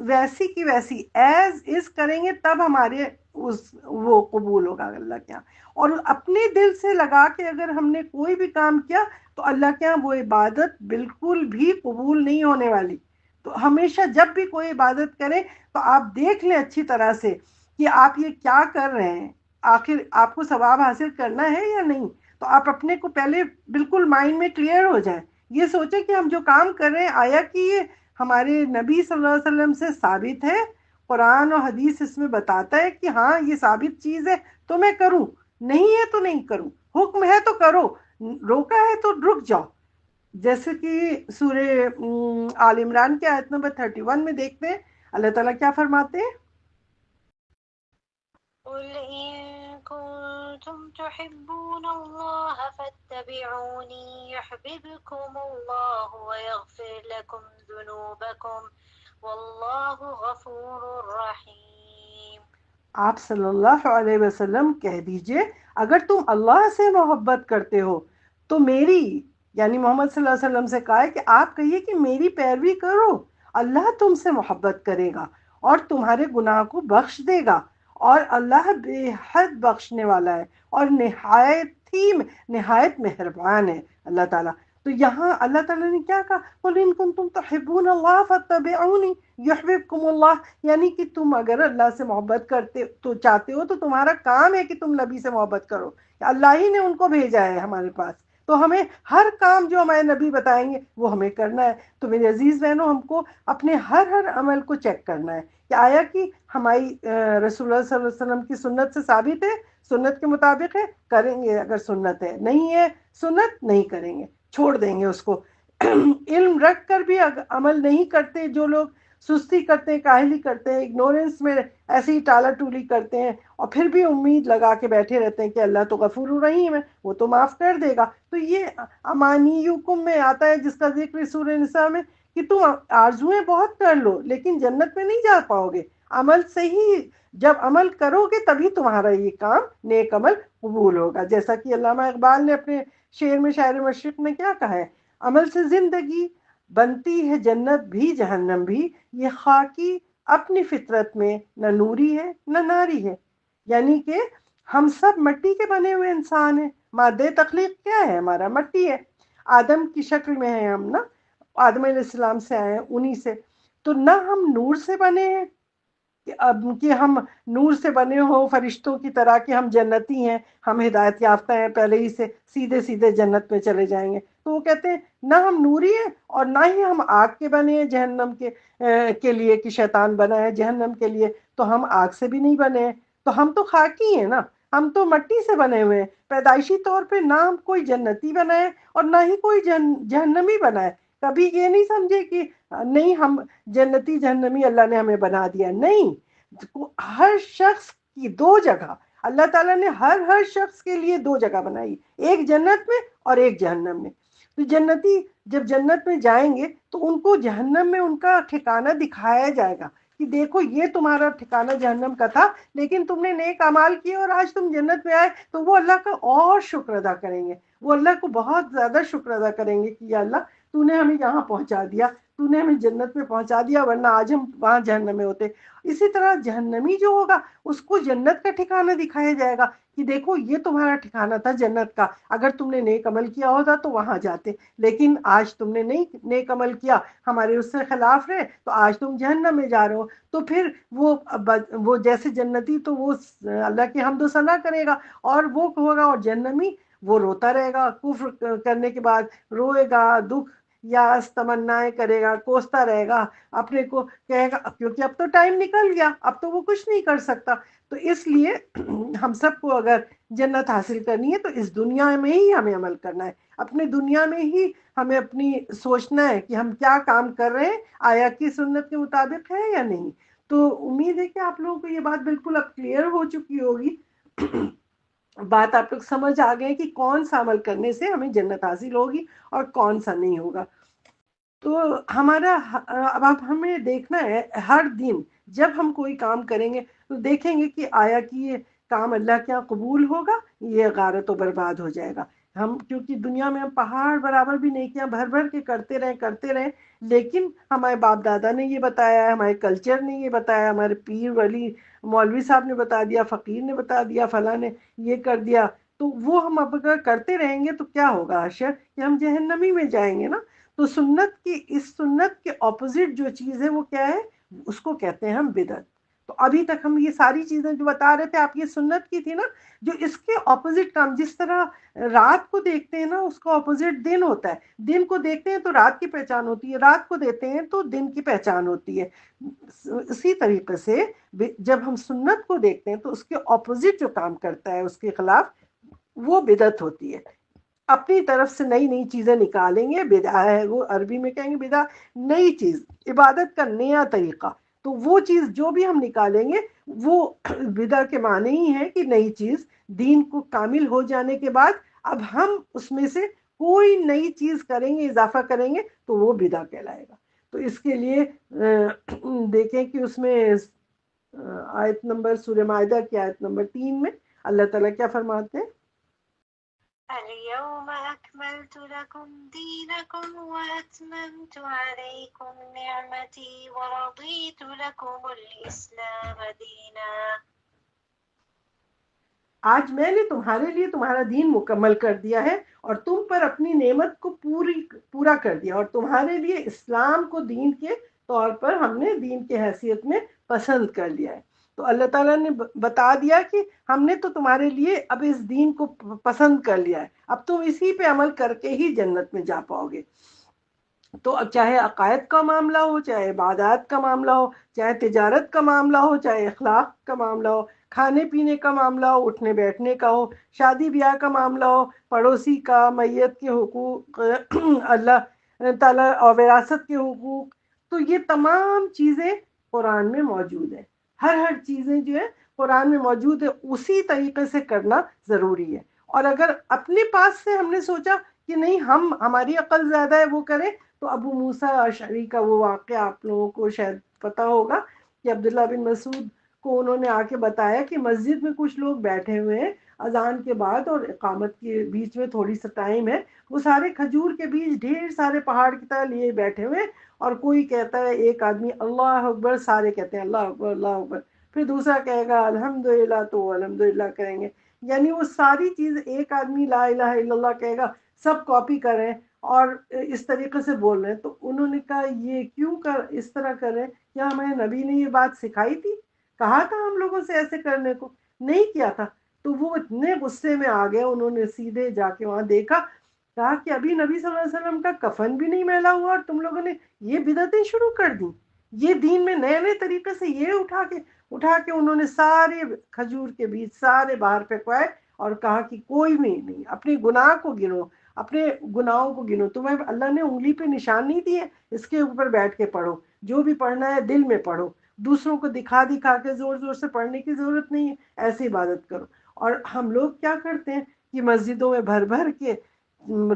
ویسی کی ویسی ایز از کریں گے تب ہمارے وہ قبول ہوگا اللہ کیا. اور اپنے دل سے لگا کے اگر ہم نے کوئی بھی کام کیا تو اللہ کے ہاں وہ عبادت بالکل بھی قبول نہیں ہونے والی. تو ہمیشہ جب بھی کوئی عبادت کرے تو آپ دیکھ لیں اچھی طرح سے کہ آپ یہ کیا کر رہے ہیں، آخر آپ کو ثواب حاصل کرنا ہے یا نہیں. تو آپ اپنے کو پہلے بالکل مائنڈ میں کلیئر ہو جائیں، یہ سوچیں کہ ہم جو کام کر رہے ہیں آیا کہ یہ ہمارے نبی صلی اللہ علیہ وسلم سے ثابت ہے، قرآن اور حدیث اس میں بتاتا ہے کہ ہاں یہ ثابت چیز ہے تو میں کروں، نہیں ہے تو نہیں کروں. حکم ہے تو کرو، روکا ہے تو رک جاؤ. جیسے کہ سورہ آل عمران کے آیت نمبر 31 میں دیکھتے ہیں اللہ تعالیٰ کیا فرماتے ہیں. قل إن كنتم تحبون الله فاتبعوني يحببكم الله ويغفر لكم ذنوبكم والله غفور رحيم. آپ صلی اللہ علیہ وسلم کہہ دیجئے اگر تم اللہ سے محبت کرتے ہو تو میری، یعنی محمد صلی اللہ علیہ وسلم سے کہا ہے کہ آپ کہیے کہ میری پیروی کرو، اللہ تم سے محبت کرے گا اور تمہارے گناہ کو بخش دے گا، اور اللہ بے حد بخشنے والا ہے اور نہایت مہربان ہے اللہ تعالیٰ. تو یہاں اللہ تعالیٰ نے کیا کہا، قل ان کنتم تحبون اللہ فاتبعونی یحببکم اللہ، یعنی کہ تم اگر اللہ سے محبت کرتے تو چاہتے ہو تو تمہارا کام ہے کہ تم نبی سے محبت کرو، اللہ ہی نے ان کو بھیجا ہے ہمارے پاس، تو ہمیں ہر کام جو ہمارے نبی بتائیں گے وہ ہمیں کرنا ہے۔ تو میرے عزیز بہنوں، ہم کو اپنے ہر عمل کو چیک کرنا ہے کہ آیا کہ ہماری رسول اللہ صلی اللہ علیہ وسلم کی سنت سے ثابت ہے، سنت کے مطابق ہے، کریں گے، اگر سنت ہے، نہیں ہے سنت نہیں کریں گے، چھوڑ دیں گے اس کو۔ علم رکھ کر بھی عمل نہیں کرتے جو لوگ، سستی کرتے ہیں، کاہلی کرتے ہیں، اگنورینس میں ایسے ہی ٹالا ٹولی کرتے ہیں، اور پھر بھی امید لگا کے بیٹھے رہتے ہیں کہ اللہ تو غفور الرحیم ہے، وہ تو معاف کر دے گا۔ تو یہ امانیکم میں آتا ہے جس کا ذکر سورہ نساء میں، کہ تم آرزویں بہت کر لو لیکن جنت میں نہیں جا پاؤ گے، عمل سے ہی، جب عمل کرو گے تبھی تمہارا یہ کام نیک عمل قبول ہوگا۔ جیسا کہ علامہ اقبال نے اپنے شعر میں، شاعر مشرق میں کیا کہا ہے، عمل سے زندگی بنتی ہے جنت بھی جہنم بھی، یہ خاکی اپنی فطرت میں نہ نوری ہے نہ ناری ہے۔ یعنی کہ ہم سب مٹی کے بنے ہوئے انسان ہیں، مادہ تخلیق کیا ہے ہمارا، مٹی ہے، آدم کی شکل میں ہیں ہم نا، آدم علیہ السلام سے آئے ہیں، انہی سے، تو نہ ہم نور سے بنے ہیں کہ اب کہ ہم نور سے بنے ہوں فرشتوں کی طرح کہ ہم جنتی ہیں، ہم ہدایت یافتہ ہیں پہلے ہی سے، سیدھے سیدھے جنت میں چلے جائیں گے۔ تو وہ کہتے ہیں نہ ہم نوری ہیں اور نہ ہی ہم آگ کے بنے ہیں جہنم کے لیے، کہ شیطان بنا ہے جہنم کے لیے، تو ہم آگ سے بھی نہیں بنے ہیں، تو ہم تو خاکی ہیں نا، ہم تو مٹی سے بنے ہوئے ہیں پیدائشی طور پہ، نہ ہم کوئی جنتی بنا ہے اور نہ ہی کوئی جہنمی بنا ہے۔ کبھی یہ نہیں سمجھے کہ نہیں ہم جنتی جہنمی اللہ نے ہمیں بنا دیا، نہیں، ہر شخص کی دو جگہ، اللہ تعالیٰ نے ہر شخص کے لیے دو جگہ بنائی، ایک جنت میں اور ایک جہنم میں۔ تو جنتی جب جنت میں جائیں گے تو ان کو جہنم میں ان کا ٹھکانہ دکھایا جائے گا کہ دیکھو یہ تمہارا ٹھکانہ جہنم کا تھا، لیکن تم نے نیک اعمال کیے اور آج تم جنت میں آئے، تو وہ اللہ کا اور شکر ادا کریں گے، وہ اللہ کو بہت زیادہ شکر ادا کریں گے کہ یا اللہ تو نے ہمیں یہاں پہنچا دیا، تو نے ہمیں جنت میں پہنچا دیا، ورنہ آج ہم وہاں جہنم میں ہوتے۔ اسی طرح جہنمی جو ہوگا اس کو جنت کا ٹھکانہ دکھایا جائے گا کہ دیکھو یہ تمہارا ٹھکانہ تھا جنت کا، اگر تم نے نیک عمل کیا ہوتا تو وہاں جاتے، لیکن آج تم نے نہیں نیک عمل کیا، ہمارے اس سے خلاف رہے، تو آج تم جہنم میں جا رہے ہو۔ تو پھر وہ جیسے جنتی تو وہ اللہ کی حمد و ثنا کرے گا، اور وہ ہوگا، اور جہنمی وہ روتا رہے گا، کفر کرنے کے بعد روئے گا، دکھ یاس تمنائیں کرے گا، کوستا رہے گا، اپنے کو کہے گا کیونکہ اب تو ٹائم نکل گیا، اب تو وہ کچھ نہیں کر سکتا۔ تو اس لیے ہم سب کو اگر جنت حاصل کرنی ہے تو اس دنیا میں ہی ہمیں عمل کرنا ہے، اپنے دنیا میں ہی ہمیں اپنی سوچنا ہے کہ ہم کیا کام کر رہے ہیں، آیا کی سنت کے مطابق ہے یا نہیں۔ تو امید ہے کہ آپ لوگوں کو یہ بات بالکل اب کلیئر ہو چکی ہوگی، بات آپ لوگ سمجھ آ گئے کہ کون سا عمل کرنے سے ہمیں جنت حاصل ہوگی اور کون سا نہیں ہوگا۔ تو ہمارا اب ہمیں دیکھنا ہے ہر دن جب ہم کوئی کام کریں گے تو دیکھیں گے کہ آیا کہ یہ کام اللہ کیا قبول ہوگا، یہ غارت و برباد ہو جائے گا۔ ہم کیونکہ دنیا میں ہم پہاڑ برابر بھی نیکیاں بھر بھر کے کرتے رہیں، لیکن ہمارے باپ دادا نے یہ بتایا ہے، ہمارے کلچر نے یہ بتایا، ہمارے پیر ولی مولوی صاحب نے بتا دیا، فقیر نے بتا دیا، فلاں نے یہ کر دیا، تو وہ ہم اب اگر کرتے رہیں گے تو کیا ہوگا حشر، کہ ہم جہنمی میں جائیں گے نا۔ تو سنت کی، اس سنت کے اپوزٹ جو چیز ہے وہ کیا ہے، اس کو کہتے ہیں ہم بدعت۔ تو ابھی تک ہم یہ ساری چیزیں جو بتا رہے تھے، آپ یہ سنت کی تھی نا، جو اس کے اپوزٹ کام، جس طرح رات کو دیکھتے ہیں نا اس کا اپوزٹ دن ہوتا ہے، دن کو دیکھتے ہیں تو رات کی پہچان ہوتی ہے، رات کو دیکھتے ہیں تو دن کی پہچان ہوتی ہے۔ اسی طریقے سے جب ہم سنت کو دیکھتے ہیں تو اس کے اپوزٹ جو کام کرتا ہے اس کے خلاف، وہ بدعت ہوتی ہے۔ اپنی طرف سے نئی نئی چیزیں نکالیں گے، بدعہ ہے وہ، عربی میں کہیں گے بدعہ، نئی چیز، عبادت کا نیا طریقہ، تو وہ چیز جو بھی ہم نکالیں گے وہ بدعہ کے معنی ہی ہے کہ نئی چیز، دین کو کامل ہو جانے کے بعد اب ہم اس میں سے کوئی نئی چیز کریں گے، اضافہ کریں گے تو وہ بدعہ کہلائے گا۔ تو اس کے لیے دیکھیں کہ اس میں آیت نمبر، سورہ مائدہ کی آیت نمبر 3 میں اللہ تعالیٰ کیا فرماتے ہیں، اليوم أكملت لكم دينكم وأتممت عليكم نعمتي ورضيت لكم الإسلام دينا۔ آج میں نے تمہارے لیے تمہارا دین مکمل کر دیا ہے اور تم پر اپنی نعمت کو پورا کر دیا، اور تمہارے لیے اسلام کو دین کے طور پر ہم نے دین کی حیثیت میں پسند کر لیا ہے۔ تو اللہ تعالیٰ نے بتا دیا کہ ہم نے تو تمہارے لیے اب اس دین کو پسند کر لیا ہے، اب تم اسی پہ عمل کر کے ہی جنت میں جا پاؤ گے۔ تو اب چاہے عقائد کا معاملہ ہو، چاہے عبادات کا معاملہ ہو، چاہے تجارت کا معاملہ ہو، چاہے اخلاق کا معاملہ ہو، کھانے پینے کا معاملہ ہو، اٹھنے بیٹھنے کا ہو، شادی بیاہ کا معاملہ ہو، پڑوسی کا، میت کے حقوق، اللہ تعالیٰ اور وراثت کے حقوق، تو یہ تمام چیزیں قرآن میں موجود ہیں۔ ہر چیزیں جو ہے قرآن میں موجود ہے، اسی طریقے سے کرنا ضروری ہے۔ اور اگر اپنے پاس سے ہم نے سوچا کہ نہیں ہماری عقل زیادہ ہے وہ کریں، تو ابو موسیٰ اشعری کا وہ واقعہ آپ لوگوں کو شاید پتہ ہوگا کہ عبداللہ بن مسعود کو انہوں نے آ کے بتایا کہ مسجد میں کچھ لوگ بیٹھے ہوئے ہیں، اذان کے بعد اور اقامت کے بیچ میں تھوڑی سا ٹائم ہے، وہ سارے کھجور کے بیج ڈھیر سارے پہاڑ کی طرح لیے بیٹھے ہوئے ہیں، اور کوئی کہتا ہے، ایک آدمی اللہ اکبر، سارے کہتے ہیں اللہ اکبر اللہ اکبر، پھر دوسرا کہے گا الحمدللہ تو وہ الحمدللہ کہیں گے، یعنی وہ ساری چیز ایک آدمی لا الہ الا اللہ کہے گا، سب کاپی کر رہے ہیں اور اس طریقے سے بول رہے ہیں۔ تو انہوں نے کہا یہ کیوں اس طرح کر رہے ہیں؟ کیا ہمیں نبی نے یہ بات سکھائی تھی؟ کہا تھا ہم لوگوں سے ایسے کرنے کو؟ نہیں کیا تھا۔ تو وہ اتنے غصے میں آ گئے، انہوں نے سیدھے جا کے وہاں دیکھا، کہا کہ ابھی نبی صلی اللہ علیہ وسلم کا کفن بھی نہیں میلا ہوا اور تم لوگوں نے یہ بدعتیں شروع کر دی، یہ دین میں نئے نئے طریقے سے یہ اٹھا کے انہوں نے سارے کھجور کے بیج سارے باہر پھینکوائے اور کہا کہ کوئی بھی نہیں، اپنے گناہ کو گنو، اپنے گناہوں کو گنو، تمہیں اللہ نے انگلی پہ نشان نہیں دیے، اس کے اوپر بیٹھ کے پڑھو، جو بھی پڑھنا ہے دل میں پڑھو، دوسروں کو دکھا کے زور زور سے پڑھنے کی ضرورت نہیں ہے، ایسی عبادت کرو۔ اور ہم لوگ کیا کرتے ہیں کہ مسجدوں میں بھر بھر کے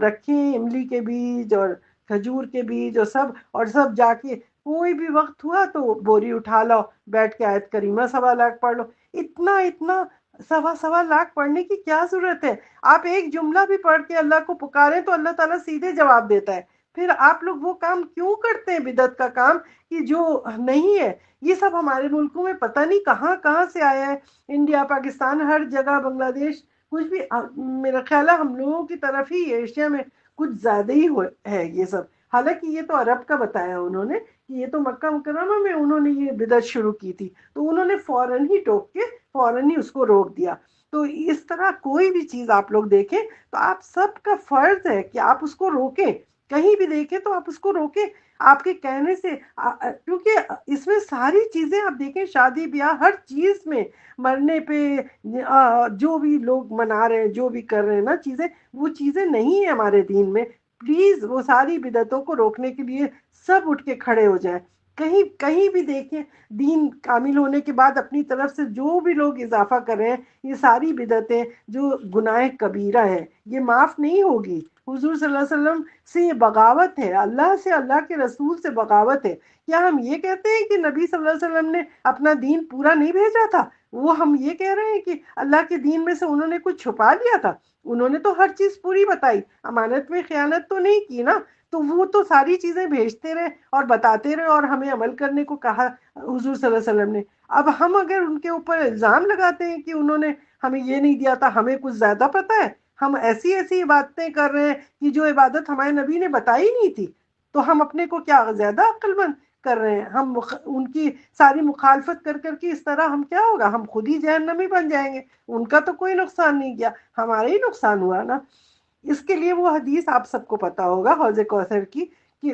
رکھیں املی کے بیج اور کھجور کے بیج اور سب جا کے کوئی بھی وقت ہوا تو بوری اٹھا لو، بیٹھ کے آیت کریمہ 1.25 لاکھ پڑھ لو۔ اتنا 1.25 لاکھ پڑھنے کی کیا ضرورت ہے؟ آپ ایک جملہ بھی پڑھ کے اللہ کو پکاریں تو اللہ تعالیٰ سیدھے جواب دیتا ہے۔ پھر آپ لوگ وہ کام کیوں کرتے ہیں بدعت کا کام کہ جو نہیں ہے؟ یہ سب ہمارے ملکوں میں پتہ نہیں کہاں کہاں سے آیا ہے، انڈیا پاکستان ہر جگہ، بنگلہ دیش، کچھ بھی، میرا خیال ہے ہم لوگوں کی طرف ہی ایشیا میں کچھ زیادہ ہی ہے یہ سب۔ حالانکہ یہ تو عرب کا بتایا انہوں نے کہ یہ تو مکہ مکرمہ میں انہوں نے یہ بدعت شروع کی تھی، تو انہوں نے فوراً ہی ٹوک کے فوراً ہی اس کو روک دیا۔ تو اس طرح کوئی بھی چیز آپ لوگ دیکھیں تو آپ سب کا فرض ہے کہ آپ اس کو روکیں، کہیں بھی دیکھیں تو آپ اس کو روکیں آپ کے کہنے سے، کیونکہ اس میں ساری چیزیں آپ دیکھیں، شادی بیاہ ہر چیز میں، مرنے پہ جو بھی لوگ منا رہے ہیں، جو بھی کر رہے ہیں نا چیزیں، وہ چیزیں نہیں ہیں ہمارے دین میں۔ پلیز وہ ساری بدعتوں کو روکنے کے لیے سب اٹھ کے کھڑے ہو جائیں۔ کہیں بھی دیکھیں، دین کامل ہونے کے بعد اپنی طرف سے جو بھی لوگ اضافہ کر رہے ہیں، یہ ساری بدعتیں جو گناہ کبیرہ ہے، یہ معاف نہیں ہوگی۔ حضور صلی اللہ علیہ وسلم سے یہ بغاوت ہے، اللہ سے، اللہ کے رسول سے بغاوت ہے۔ کیا ہم یہ کہتے ہیں کہ نبی صلی اللہ علیہ وسلم نے اپنا دین پورا نہیں بھیجا تھا؟ وہ ہم یہ کہہ رہے ہیں کہ اللہ کے دین میں سے انہوں نے کچھ چھپا لیا تھا؟ انہوں نے تو ہر چیز پوری بتائی، امانت میں خیانت تو نہیں کی نا؟ تو وہ تو ساری چیزیں بھیجتے رہے اور بتاتے رہے اور ہمیں عمل کرنے کو کہا حضور صلی اللہ علیہ وسلم نے۔ اب ہم اگر ان کے اوپر الزام لگاتے ہیں کہ انہوں نے ہمیں یہ نہیں دیا تھا، ہمیں کچھ زیادہ پتہ ہے، ہم ایسی عبادتیں کر رہے ہیں کہ جو عبادت ہمارے نبی نے بتائی نہیں تھی، تو ہم اپنے کو کیا زیادہ عقل مند کر رہے ہیں؟ ہم ان کی ساری مخالفت کر کے اس طرح ہم کیا ہوگا؟ ہم خود ہی جہنمی بن جائیں گے۔ ان کا تو کوئی نقصان نہیں کیا، ہمارا ہی نقصان ہوا نا۔ اس کے لیے وہ حدیث آپ سب کو پتا ہوگا حوض کوثر کی، کہ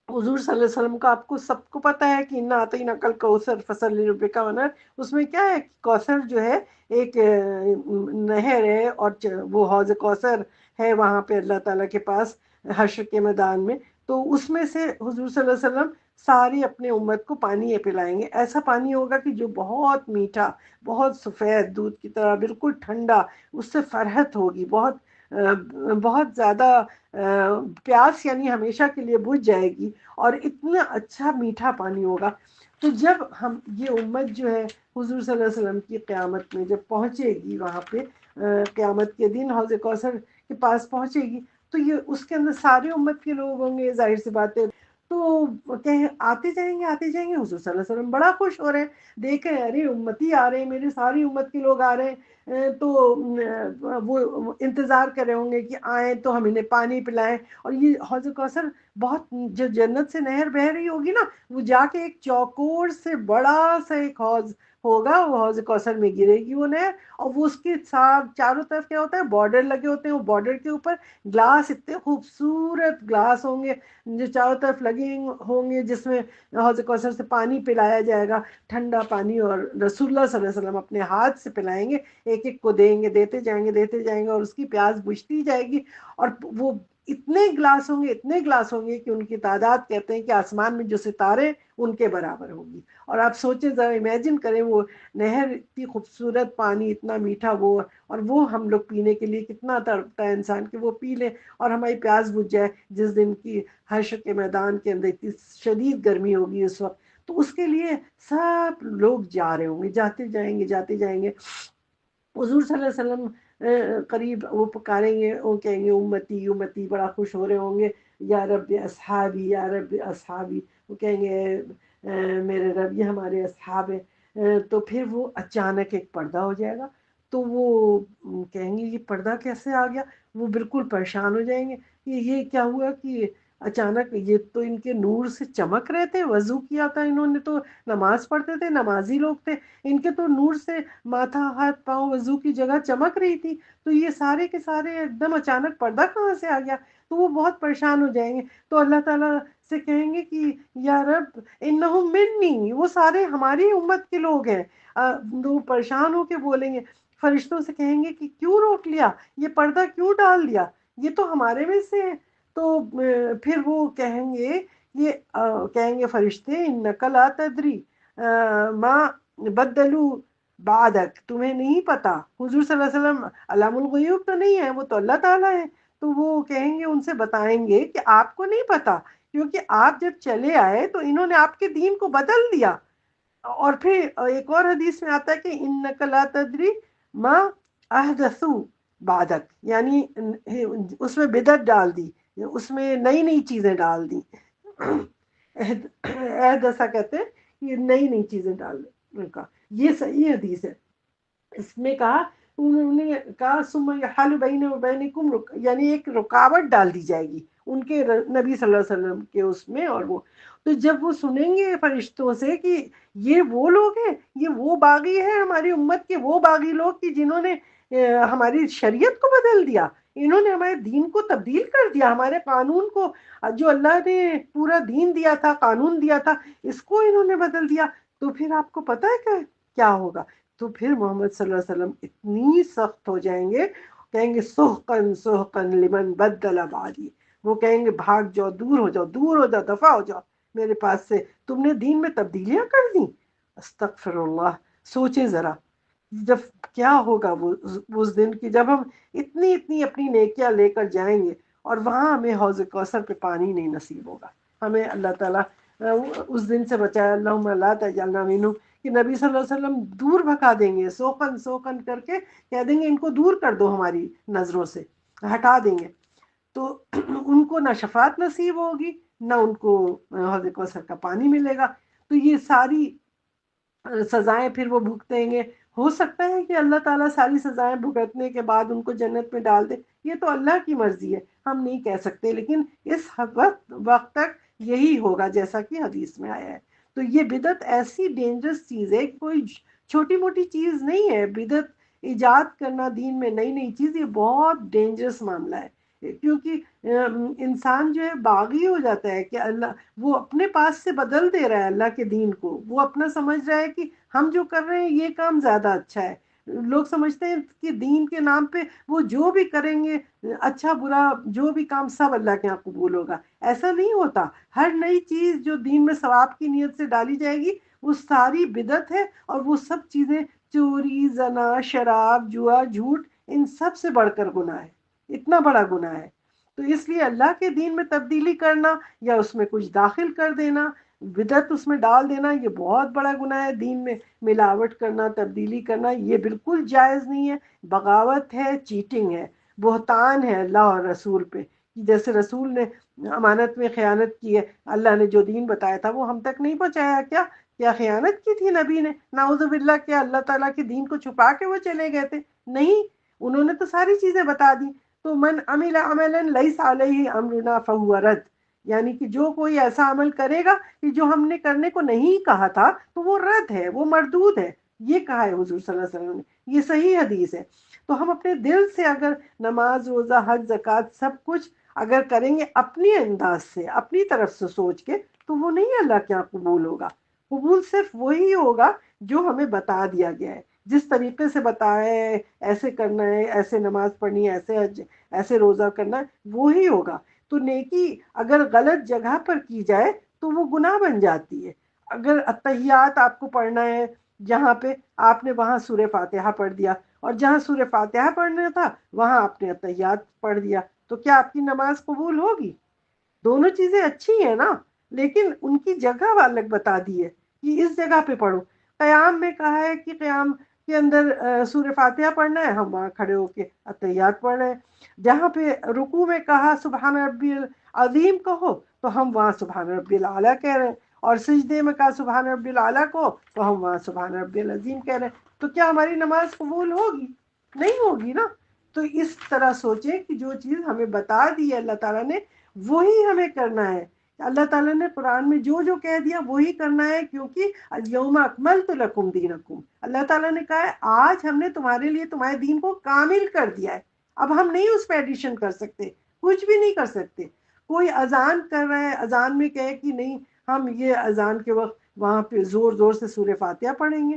حضور صلی اللہ علیہ وسلم کا، آپ کو سب کو پتا ہے کہ انا اعطیناک نقل کوثر فصل لربک ونحر، اس میں کیا ہے؟ کوثر جو ہے ایک نہر ہے، اور وہ حوض کوثر ہے وہاں پہ اللہ تعالیٰ کے پاس حشر کے میدان میں، تو اس میں سے حضور صلی اللہ علیہ وسلم ساری اپنے امت کو پانی یہ پلائیں گے، ایسا پانی ہوگا کہ جو بہت میٹھا، بہت سفید دودھ کی طرح، بالکل ٹھنڈا، اس سے فرحت ہوگی، بہت زیادہ پیاس یعنی ہمیشہ کے لیے بجھ جائے گی، اور اتنا اچھا میٹھا پانی ہوگا۔ تو جب ہم یہ امت جو ہے حضور صلی اللہ علیہ وسلم کی قیامت میں جب پہنچے گی وہاں پہ، قیامت کے دن حوض کوثر کے پاس پہنچے گی، تو یہ اس کے اندر سارے امت کے لوگ ہوں گے، ظاہر سی بات ہے، تو آتے جائیں گے حضور صلی اللہ علیہ وسلم بڑا خوش ہو رہے ہیں، دیکھیں ارے امتی آ رہے ہیں، میرے ساری امت کے لوگ آ رہے ہیں، تو وہ انتظار کر رہے ہوں گے کہ آئیں تو ہم انہیں پانی پلائیں. اور یہ حوض کوثر بہت، جو جنت سے نہر بہ رہی ہوگی نا، وہ جا کے ایک چوکور سے بڑا سا ایک حوض ہوگا، وہ حوض کوثر میں گرے گی وہ نہر. اور وہ اس کے چاروں طرف کیا ہوتا ہے، بارڈر لگے ہوتے ہیں، وہ بارڈر کے اوپر گلاس، اتنے خوبصورت گلاس ہوں گے جو چاروں طرف لگے ہوں گے، جس میں حوض کوثر سے پانی پلایا جائے گا، ٹھنڈا پانی. اور رسول اللہ صلی اللہ علیہ وسلم اپنے ہاتھ سے پلائیں گے، ایک ایک کو دیں گے، دیتے جائیں گے، اور اس کی پیاس بجھتی جائے گی. اور وہ اتنے گلاس ہوں گے کہ ان کی تعداد کہتے ہیں کہ آسمان میں جو ستارے ان کے برابر ہوگی. اور آپ سوچیں ذرا، امیجن کریں، وہ نہر اتنی خوبصورت، پانی اتنا میٹھا، وہ اور وہ ہم لوگ پینے کے لیے کتنا تڑپتا ہے انسان کہ وہ پی لے اور ہماری پیاس بجھ جائے. جس دن کی حشر کے میدان کے اندر اتنی شدید گرمی ہوگی اس وقت، تو اس کے لیے سب لوگ جا رہے ہوں گے، جاتے جائیں گے. حضور صلی اللہ علیہ وسلم قریب وہ پکاریں گے، وہ کہیں گے امتی امتی، بڑا خوش ہو رہے ہوں گے. یا رب اصحابی، یا رب اصحابی، وہ کہیں گے میرے رب یہ ہمارے اصحاب ہیں. تو پھر وہ اچانک ایک پردہ ہو جائے گا. تو وہ کہیں گے یہ پردہ کیسے آ گیا؟ وہ بالکل پریشان ہو جائیں گے کہ یہ کیا ہوا کہ اچانک، یہ تو ان کے نور سے چمک رہے تھے، وضو کیا تھا انہوں نے، تو نماز پڑھتے تھے، نمازی لوگ تھے، ان کے تو نور سے ماتھا، ہاتھ، پاؤں، وضو کی جگہ چمک رہی تھی، تو یہ سارے کے سارے ایک دم اچانک پردہ کہاں سے آ گیا؟ تو وہ بہت پریشان ہو جائیں گے. تو اللہ تعالیٰ سے کہیں گے کہ یا رب انہم منی، وہ سارے ہماری امت کے لوگ ہیں. وہ پریشان ہو کے بولیں گے، فرشتوں سے کہیں گے کہ کیوں روک لیا، یہ پردہ کیوں ڈال دیا، یہ تو ہمارے میں سے ہے. تو پھر وہ کہیں گے، کہیں گے فرشتے انک لا تدری ما بدلو بعدک، تمہیں نہیں پتا. حضور صلی اللہ علیہ وسلم علام الغیوب تو نہیں ہے، وہ تو اللہ تعالیٰ ہے. تو وہ کہیں گے، ان سے بتائیں گے کہ آپ کو نہیں پتا، کیونکہ آپ جب چلے آئے تو انہوں نے آپ کے دین کو بدل دیا. اور پھر ایک اور حدیث میں آتا ہے کہ انک لا تدری ما احدثوا بعدک، یعنی اس میں بدعت ڈال دی، اس میں نئی نئی چیزیں ڈال دی. احدثا کہتے ہیں یہ نئی نئی چیزیں ڈالنے کا. یہ صحیح حدیث ہے. اس میں کہا، انہوں نے کہا ثم یحال بین وبینکم، یعنی ایک رکاوٹ ڈال دی جائے گی ان کے نبی صلی اللہ علیہ وسلم کے اس میں. اور وہ تو جب وہ سنیں گے فرشتوں سے کہ یہ وہ لوگ ہیں، یہ وہ باغی ہیں ہماری امت کے، وہ باغی لوگ کہ جنہوں نے ہماری شریعت کو بدل دیا، انہوں نے ہمارے دین کو تبدیل کر دیا، ہمارے قانون کو، جو اللہ نے پورا دین دیا تھا، قانون دیا تھا، اس کو انہوں نے بدل دیا. تو پھر آپ کو پتہ ہے کہ کیا ہوگا؟ تو پھر محمد صلی اللہ علیہ وسلم اتنی سخت ہو جائیں گے، کہیں گے سحقن سحقن لمن بدل بعدی، وہ کہیں گے بھاگ جاؤ، دور ہو جاؤ، دور ہو جاؤ، دفع ہو جاؤ میرے پاس سے، تم نے دین میں تبدیلیاں کر دیں. استغفر اللہ. سوچیں ذرا، جب کیا ہوگا وہ اس دن کی، جب ہم اتنی اتنی اپنی نیکیاں لے کر جائیں گے اور وہاں ہمیں حوض کوثر پہ پانی نہیں نصیب ہوگا. ہمیں اللہ تعالیٰ اس دن سے بچائے. اللہم لا تجعلنا منہم، کہ نبی صلی اللہ علیہ وسلم دور بھگا دیں گے، سوکن سوکن کر کے کہہ دیں گے ان کو دور کر دو، ہماری نظروں سے ہٹا دیں گے. تو ان کو نہ شفاعت نصیب ہوگی، نہ ان کو حوض کوثر کا پانی ملے گا. تو یہ ساری سزائیں پھر وہ بھگتیں گے. ہو سکتا ہے کہ اللہ تعالیٰ ساری سزائیں بھگتنے کے بعد ان کو جنت میں ڈال دے، یہ تو اللہ کی مرضی ہے، ہم نہیں کہہ سکتے. لیکن اس وقت تک یہی ہوگا جیسا کہ حدیث میں آیا ہے. تو یہ بدعت ایسی ڈینجرس چیز ہے، کوئی چھوٹی موٹی چیز نہیں ہے. بدعت ایجاد کرنا دین میں نئی نئی چیز، یہ بہت ڈینجرس معاملہ ہے. کیونکہ انسان جو ہے باغی ہو جاتا ہے کہ اللہ، وہ اپنے پاس سے بدل دے رہا ہے اللہ کے دین کو. وہ اپنا سمجھ رہا ہے کہ ہم جو کر رہے ہیں یہ کام زیادہ اچھا ہے. لوگ سمجھتے ہیں کہ دین کے نام پہ وہ جو بھی کریں گے، اچھا برا جو بھی کام، سب اللہ کے یہاں قبول ہوگا. ایسا نہیں ہوتا. ہر نئی چیز جو دین میں ثواب کی نیت سے ڈالی جائے گی وہ ساری بدعت ہے. اور وہ سب چیزیں، چوری، زنا، شراب، جوا، جھوٹ، ان سب سے بڑھ کر گناہ ہے، اتنا بڑا گناہ ہے. تو اس لیے اللہ کے دین میں تبدیلی کرنا یا اس میں کچھ داخل کر دینا، بدعت اس میں ڈال دینا، یہ بہت بڑا گناہ ہے. دین میں ملاوٹ کرنا، تبدیلی کرنا، یہ بالکل جائز نہیں ہے. بغاوت ہے، چیٹنگ ہے، بہتان ہے اللہ اور رسول پہ. کہ جیسے رسول نے امانت میں خیانت کی ہے، اللہ نے جو دین بتایا تھا وہ ہم تک نہیں پہنچایا، کیا خیانت کی تھی نبی نے؟ نعوذ باللہ، کیا اللہ تعالیٰ کے دین کو چھپا کے وہ چلے گئے تھے؟ نہیں، انہوں نے تو ساری چیزیں بتا دی۔ تو من عمل عملا لیس علیہ امرنا فہو رد، یعنی کہ جو کوئی ایسا عمل کرے گا کہ جو ہم نے کرنے کو نہیں کہا تھا تو وہ رد ہے، وہ مردود ہے، یہ کہا ہے حضور صلی اللہ علیہ وسلم نے، یہ صحیح حدیث ہے۔ تو ہم اپنے دل سے اگر نماز، روزہ، حج، زکوٰۃ سب کچھ اگر کریں گے اپنی انداز سے، اپنی طرف سے سوچ کے، تو وہ نہیں اللہ کے یہاں قبول ہوگا۔ قبول صرف وہی ہوگا جو ہمیں بتا دیا گیا ہے، جس طریقے سے بتایا ہے ایسے کرنا ہے، ایسے نماز پڑھنی ہے، ایسے حج، ایسے روزہ کرنا ہے، وہی ہوگا۔ تو نیکی اگر غلط جگہ پر کی جائے تو وہ گناہ بن جاتی ہے۔ اگر اتحیات آپ کو پڑھنا ہے جہاں پہ، آپ نے وہاں سورہ فاتحہ پڑھ دیا، اور جہاں سورہ فاتحہ پڑھنا تھا وہاں آپ نے اتحیات پڑھ دیا، تو کیا آپ کی نماز قبول ہوگی؟ دونوں چیزیں اچھی ہیں نا، لیکن ان کی جگہ الگ بتا دی ہے کہ اس جگہ پہ پڑھو۔ قیام میں کہا ہے کہ قیام کے اندر سورہ فاتحہ پڑھنا ہے، ہم وہاں کھڑے ہو کے اتحیات پڑھ رہے ہیں۔ جہاں پہ رکوع میں کہا سبحان ربی العظیم کہو، تو ہم وہاں سبحان ربی العلیٰ کہہ رہے ہیں، اور سجدے میں کہا سبحان ربی العلیٰ کو، تو ہم وہاں سبحان ربی العظیم کہہ رہے ہیں۔ تو کیا ہماری نماز قبول ہوگی؟ نہیں ہوگی نا۔ تو اس طرح سوچیں کہ جو چیز ہمیں بتا دی ہے اللہ تعالیٰ نے وہی ہمیں کرنا ہے۔ اللہ تعالیٰ نے قرآن میں جو جو کہہ دیا وہی کرنا ہے، کیونکہ الیوم اکملت لکم دینکم، اللہ تعالیٰ نے کہا ہے آج ہم نے تمہارے لیے تمہارے دین کو کامل کر دیا ہے۔ اب ہم نہیں اس پہ ایڈیشن کر سکتے، کچھ بھی نہیں کر سکتے۔ کوئی اذان کر رہا ہے، اذان میں کہے کہ نہیں ہم یہ اذان کے وقت وہاں پہ زور زور سے سورہ فاتحہ پڑھیں گے،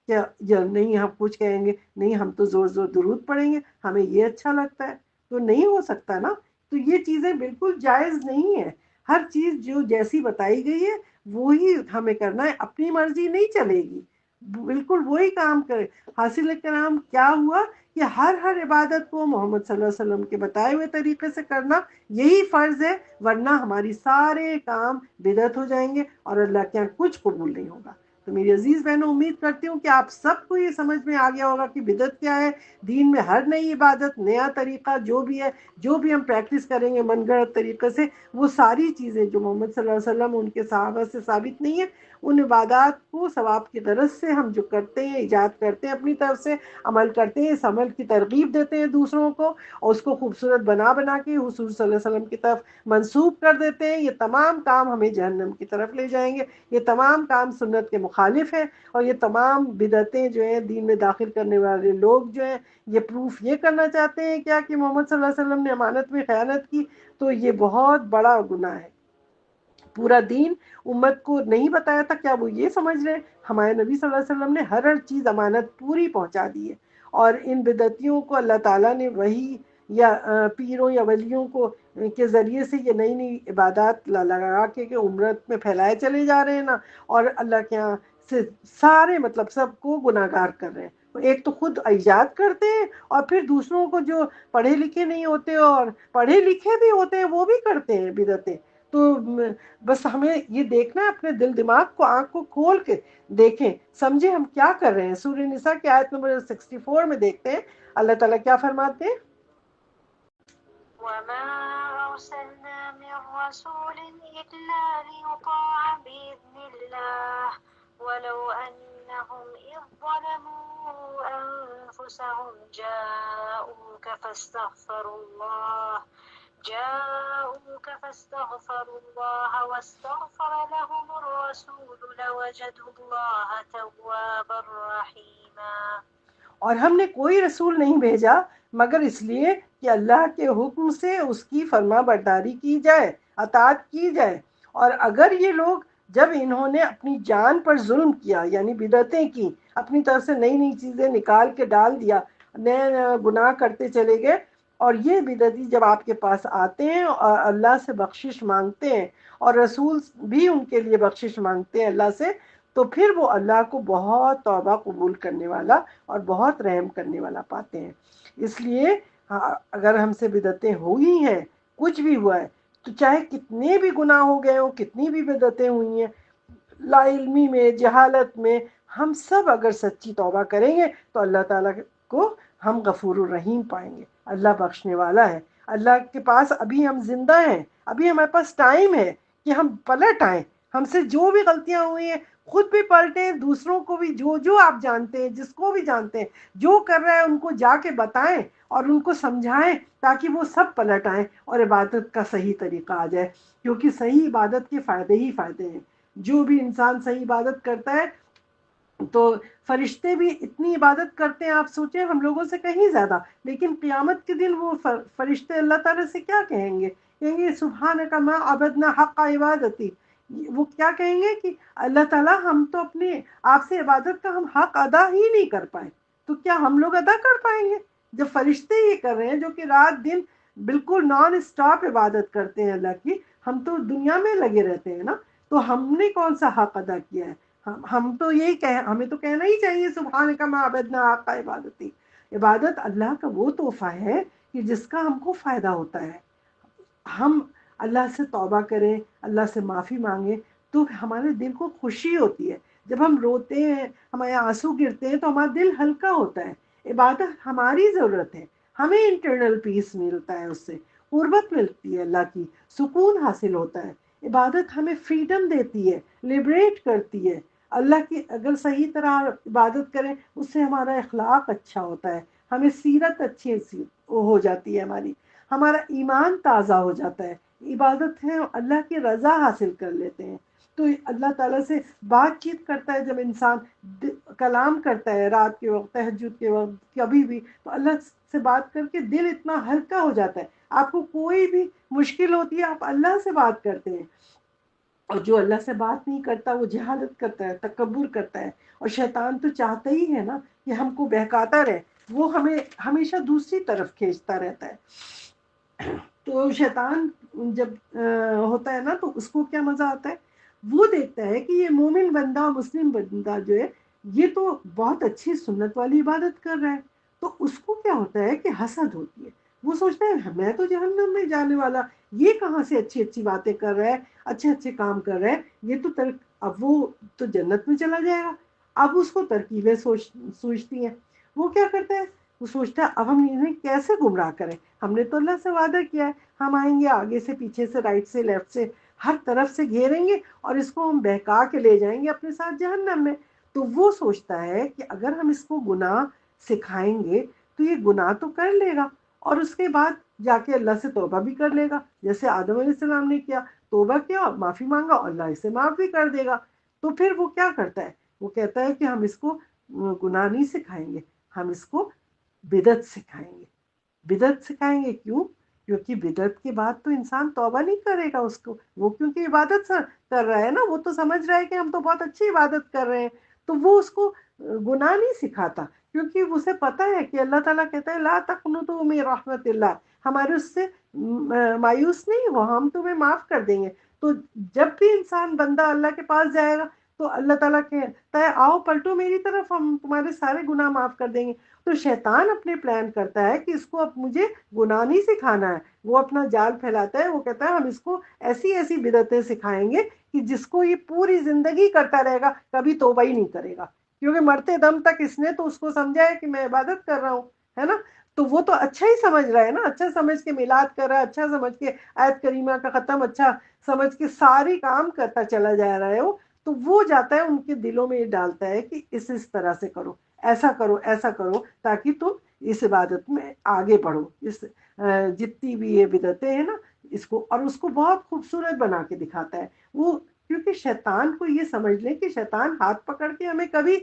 کیا یا نہیں ہم کچھ کہیں گے نہیں ہم تو زور زور درود پڑھیں گے، ہمیں یہ اچھا لگتا ہے؟ تو نہیں ہو سکتا نا۔ تو یہ چیزیں بالکل جائز نہیں ہے۔ ہر چیز جو جیسی بتائی گئی ہے وہی ہمیں کرنا ہے، اپنی مرضی نہیں چلے گی، بالکل وہی کام کرے۔ حاصل کرام کیا ہوا کہ ہر عبادت کو محمد صلی اللہ علیہ وسلم کے بتائے ہوئے طریقے سے کرنا یہی فرض ہے، ورنہ ہماری سارے کام بدعت ہو جائیں گے اور اللہ کے یہاں کچھ قبول نہیں ہوگا۔ تو میری عزیز بہنوں، امید کرتی ہوں کہ آپ سب کو یہ سمجھ میں آ گیا ہوگا کہ بدعت کیا ہے۔ دین میں ہر نئی عبادت، نیا طریقہ جو بھی ہے، جو بھی ہم پریکٹس کریں گے من گھڑت طریقے سے، وہ ساری چیزیں جو محمد صلی اللہ علیہ وسلم ان کے صحابہ سے ثابت نہیں ہے، ان عبادات کو ثواب کی غرض سے ہم جو کرتے ہیں، ایجاد کرتے ہیں، اپنی طرف سے عمل کرتے ہیں، اس عمل کی ترغیب دیتے ہیں دوسروں کو، اور اس کو خوبصورت بنا بنا کے حضور صلی اللہ علیہ وسلم کی طرف منسوب کر دیتے ہیں، یہ تمام کام ہمیں جہنم کی طرف لے جائیں گے۔ یہ تمام کام سنت کے مخالف ہیں، اور یہ تمام بدعتیں جو ہیں دین میں داخل کرنے والے لوگ جو ہیں یہ پروف یہ کرنا چاہتے ہیں کیا کہ محمد صلی اللہ علیہ وسلم نے امانت میں خیانت کی، تو یہ بہت بڑا گناہ ہے۔ پورا دین امت کو نہیں بتایا تھا، کیا وہ یہ سمجھ رہے ہیں؟ ہمارے نبی صلی اللہ علیہ وسلم نے ہر چیز امانت پوری پہنچا دی ہے، اور ان بدعتیوں کو اللہ تعالیٰ نے وہی یا پیروں یا ولیوں کو کے ذریعے سے یہ نئی نئی عبادات لگا کے امت میں پھیلائے چلے جا رہے ہیں نا، اور اللہ کے یہاں سے سارے مطلب سب کو گناہ گار کر رہے ہیں۔ ایک تو خود ایجاد کرتے ہیں، اور پھر دوسروں کو جو پڑھے لکھے نہیں ہوتے اور پڑھے لکھے بھی ہوتے ہیں وہ بھی کرتے ہیں بدعتیں۔ تو بس ہمیں یہ دیکھنا ہے، اپنے دل دماغ کو، آنکھ کو کھول کے دیکھیں، سمجھیں ہم کیا کر رہے ہیں۔ سورہ نساء کی آیت نمبر 64 میں دیکھتے ہیں اللہ تعالیٰ کیا فرماتے ہیں۔ وما أرسلنا من رسول إلا ليطاع بإذن الله ولو أنهم إذ ظلموا أنفسهم جاءوك فاستغفروا الله واستغفر لهم الرسول لوجدوا الله توابا رحيما۔ اور ہم نے کوئی رسول نہیں بھیجا مگر اس لیے کہ اللہ کے حکم سے اس کی فرما برداری کی جائے، اطاعت کی جائے۔ اور اگر یہ لوگ جب انہوں نے اپنی جان پر ظلم کیا، یعنی بدعتیں کی، اپنی طرف سے نئی نئی چیزیں نکال کے ڈال دیا، نئے نئے گناہ کرتے چلے گئے، اور یہ بدعتی جب آپ کے پاس آتے ہیں اور اللہ سے بخشش مانگتے ہیں، اور رسول بھی ان کے لیے بخشش مانگتے ہیں اللہ سے، تو پھر وہ اللہ کو بہت توبہ قبول کرنے والا اور بہت رحم کرنے والا پاتے ہیں۔ اس لیے اگر ہم سے بدعتیں ہوئی ہیں، کچھ بھی ہوا ہے، تو چاہے کتنے بھی گناہ ہو گئے ہوں، کتنی بھی بدعتیں ہوئی ہیں، لا علمی میں، جہالت میں، ہم سب اگر سچی توبہ کریں گے تو اللہ تعالیٰ کو ہم غفور الرحیم پائیں گے۔ اللہ بخشنے والا ہے، اللہ کے پاس ابھی ہم زندہ ہیں، ابھی ہمارے پاس ٹائم ہے کہ ہم پلٹ آئیں، ہم سے جو بھی غلطیاں ہوئی ہیں خود بھی پلٹیں، دوسروں کو بھی جو جو آپ جانتے ہیں، جس کو بھی جانتے ہیں جو کر رہا ہے ان کو جا کے بتائیں اور ان کو سمجھائیں تاکہ وہ سب پلٹ آئیں اور عبادت کا صحیح طریقہ آ جائے، کیونکہ صحیح عبادت کے فائدے ہی فائدے ہیں۔ جو بھی انسان صحیح عبادت کرتا ہے تو فرشتے بھی اتنی عبادت کرتے ہیں، آپ سوچیں ہم لوگوں سے کہیں زیادہ، لیکن قیامت کے دن وہ فرشتے اللہ تعالیٰ سے کیا کہیں گے؟ کہیں گے سبحانک ما عبدنا حق عبادتی، وہ کیا کہیں گے کہ اللہ تعالیٰ ہم تو اپنے آپ سے عبادت کا ہم حق ادا ہی نہیں کر پائے، تو کیا ہم لوگ ادا کر پائیں گے؟ جب فرشتے یہ کر رہے ہیں جو کہ رات دن بالکل نان اسٹاپ عبادت کرتے ہیں اللہ کی، ہم تو دنیا میں لگے رہتے ہیں نا، تو ہم نے کون سا حق ادا کیا ہے؟ ہم تو یہی ہمیں تو کہنا ہی چاہیے سبحان کا ما عبدنا حق عبادتی۔ عبادت اللہ کا وہ تحفہ ہے کہ جس کا ہم کو فائدہ ہوتا ہے۔ ہم اللہ سے توبہ کریں، اللہ سے معافی مانگیں تو ہمارے دل کو خوشی ہوتی ہے، جب ہم روتے ہیں ہمارے آنسو گرتے ہیں تو ہمارا دل ہلکا ہوتا ہے۔ عبادت ہماری ضرورت ہے، ہمیں انٹرنل پیس ملتا ہے، اس سے قربت ملتی ہے اللہ کی، سکون حاصل ہوتا ہے۔ عبادت ہمیں فریڈم دیتی ہے، لبریٹ کرتی ہے۔ اللہ کی اگر صحیح طرح عبادت کریں اس سے ہمارا اخلاق اچھا ہوتا ہے، ہمیں سیرت اچھی ہو جاتی ہے، ہمارا ایمان تازہ ہو جاتا ہے۔ عبادت ہے اللہ کی رضا حاصل کر لیتے ہیں، تو اللہ تعالیٰ سے بات چیت کرتا ہے جب انسان کلام کرتا ہے رات کے وقت، تہجد کے وقت، کبھی بھی، تو اللہ سے بات کر کے دل اتنا ہلکا ہو جاتا ہے۔ آپ کو کوئی بھی مشکل ہوتی ہے آپ اللہ سے بات کرتے ہیں، اور جو اللہ سے بات نہیں کرتا وہ جہالت کرتا ہے، تکبر کرتا ہے، اور شیطان تو چاہتا ہی ہے نا کہ ہم کو بہکاتا رہے، وہ ہمیں ہمیشہ دوسری طرف کھینچتا رہتا ہے۔ تو شیطان جب ہوتا ہے نا تو اس کو کیا مزہ آتا ہے؟ وہ دیکھتا ہے کہ یہ مومن بندہ، مسلم بندہ جو ہے یہ تو بہت اچھی سنت والی عبادت کر رہا ہے، تو اس کو کیا ہوتا ہے کہ حسد ہوتی ہے۔ وہ سوچتا ہے میں تو جہنم میں جانے والا، یہ کہاں سے اچھی اچھی باتیں کر رہا ہے، اچھے اچھے کام کر رہے ہیں، یہ تو اب وہ تو جنت میں چلا جائے گا۔ اب اس کو ترکیبیں سوچتی ہیں۔ وہ کیا کرتا ہے؟ وہ سوچتا ہے اب ہم انہیں کیسے گمراہ کریں، ہم نے تو اللہ سے وعدہ کیا ہے ہم آئیں گے آگے سے، پیچھے سے، رائٹ سے، لیفٹ سے، ہر طرف سے گھیریں گے اور اس کو ہم بہکا کے لے جائیں گے اپنے ساتھ جہنم میں۔ تو وہ سوچتا ہے کہ اگر ہم اس کو گناہ سکھائیں گے تو یہ گناہ تو کر لے گا، اور اس کے بعد جا کے اللہ سے توبہ بھی کر لے گا، جیسے آدم علیہ السلام نے کیا، توبہ کیا، معافی مانگا، اللہ اسے معاف بھی کر دے گا۔ تو پھر وہ کیا کرتا ہے؟ وہ کہتا ہے کہ ہم اس کو گناہ نہیں سکھائیں گے، ہم اس کو بدعت سکھائیں گے۔ بدعت سکھائیں گے کیوں؟ کیونکہ بدعت کے بعد تو انسان توبہ نہیں کرے گا، اس کو وہ کیونکہ عبادت کر رہا ہے نا، وہ تو سمجھ رہا ہے کہ ہم تو بہت اچھی عبادت کر رہے ہیں، تو وہ اس کو گناہ نہیں سکھاتا، کیونکہ اسے پتا ہے کہ اللہ تعالیٰ کہتا ہے لا تقنطوا من رحمت اللہ، ہمارے اس سے مایوس نہیں ہو، ہم تمہیں معاف کر دیں گے۔ تو جب بھی انسان بندہ اللہ کے پاس جائے گا تو اللہ تعالیٰ کہتا ہے آؤ پلٹو میری طرف، ہم تمہارے سارے گناہ معاف کر دیں گے۔ تو شیطان اپنے پلان کرتا ہے کہ اس کو اب مجھے گناہ نہیں سکھانا ہے، وہ اپنا جال پھیلاتا ہے، وہ کہتا ہے ہم اس کو ایسی ایسی بدعتیں سکھائیں گے کہ جس کو یہ پوری زندگی کرتا رہے گا، کبھی توبہ ہی نہیں کرے گا، کیونکہ مرتے دم تک اس نے تو اس کو سمجھا ہے کہ میں عبادت کر رہا ہوں، ہے نا؟ تو وہ تو اچھا ہی سمجھ رہا ہے نا، اچھا سمجھ کے میلاد کر رہا ہے، اچھا سمجھ کے آیت کریمہ کا ختم اچھا سمجھ کے ساری کام کرتا چلا جا رہا ہے وہ، تو وہ جاتا ہے ان کے دلوں میں یہ ڈالتا ہے کہ اس طرح سے کرو، ایسا کرو، ایسا کرو، تاکہ تم اس عبادت میں آگے بڑھو۔ اس جتنی بھی یہ بدعتیں ہیں نا اس کو، اور اس کو بہت خوبصورت بنا کے دکھاتا ہے وہ، کیونکہ شیطان کو یہ سمجھ لیں کہ شیطان ہاتھ پکڑ کے ہمیں کبھی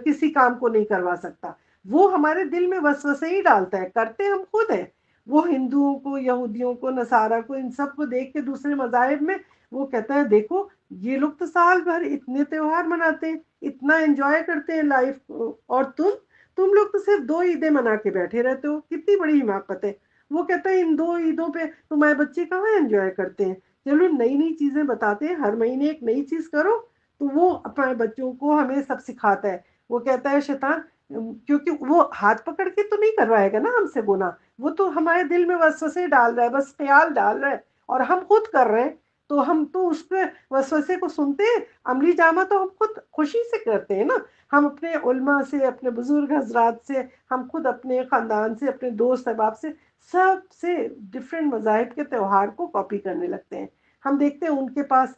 کسی کام کو نہیں کروا سکتا، وہ ہمارے دل میں وسوسے ہی ڈالتا ہے، کرتے ہم خود ہیں۔ وہ ہندوؤں کو، یہودیوں کو، نصارہ کو، ان سب کو دیکھ کے دوسرے مذاہب میں وہ کہتا ہے دیکھو یہ لوگ تو سال بھر اتنے تیوہار مناتے ہیں، اتنا انجوائے کرتے ہیں لائف، اور تم لوگ تو صرف 2 عیدیں منا کے بیٹھے رہتے ہو، کتنی بڑی حماقت ہے۔ وہ کہتا ہے ان 2 عیدوں پہ تمہارے بچے کہاں انجوائے کرتے ہیں، چلو نئی نئی چیزیں بتاتے ہیں، ہر مہینے ایک نئی چیز کرو۔ تو وہ اپنے بچوں کو ہمیں سب سکھاتا ہے۔ وہ کہتا ہے شیطان، کیونکہ وہ ہاتھ پکڑ کے تو نہیں کروائے گا نا ہم سے گناہ، وہ تو ہمارے دل میں وسوسے ڈال رہا ہے، بس خیال ڈال رہا ہے، اور ہم خود کر رہے ہیں۔ تو ہم تو اس کے وسوسے کو سنتے ہیں. عملی جامہ تو ہم خود خوشی سے کرتے ہیں نا. ہم اپنے علماء سے، اپنے بزرگ حضرات سے، ہم خود اپنے خاندان سے، اپنے دوست احباب سے، سب سے ڈفرینٹ مذاہب کے تہوار کو کاپی کرنے لگتے ہیں. ہم دیکھتے ہیں ان کے پاس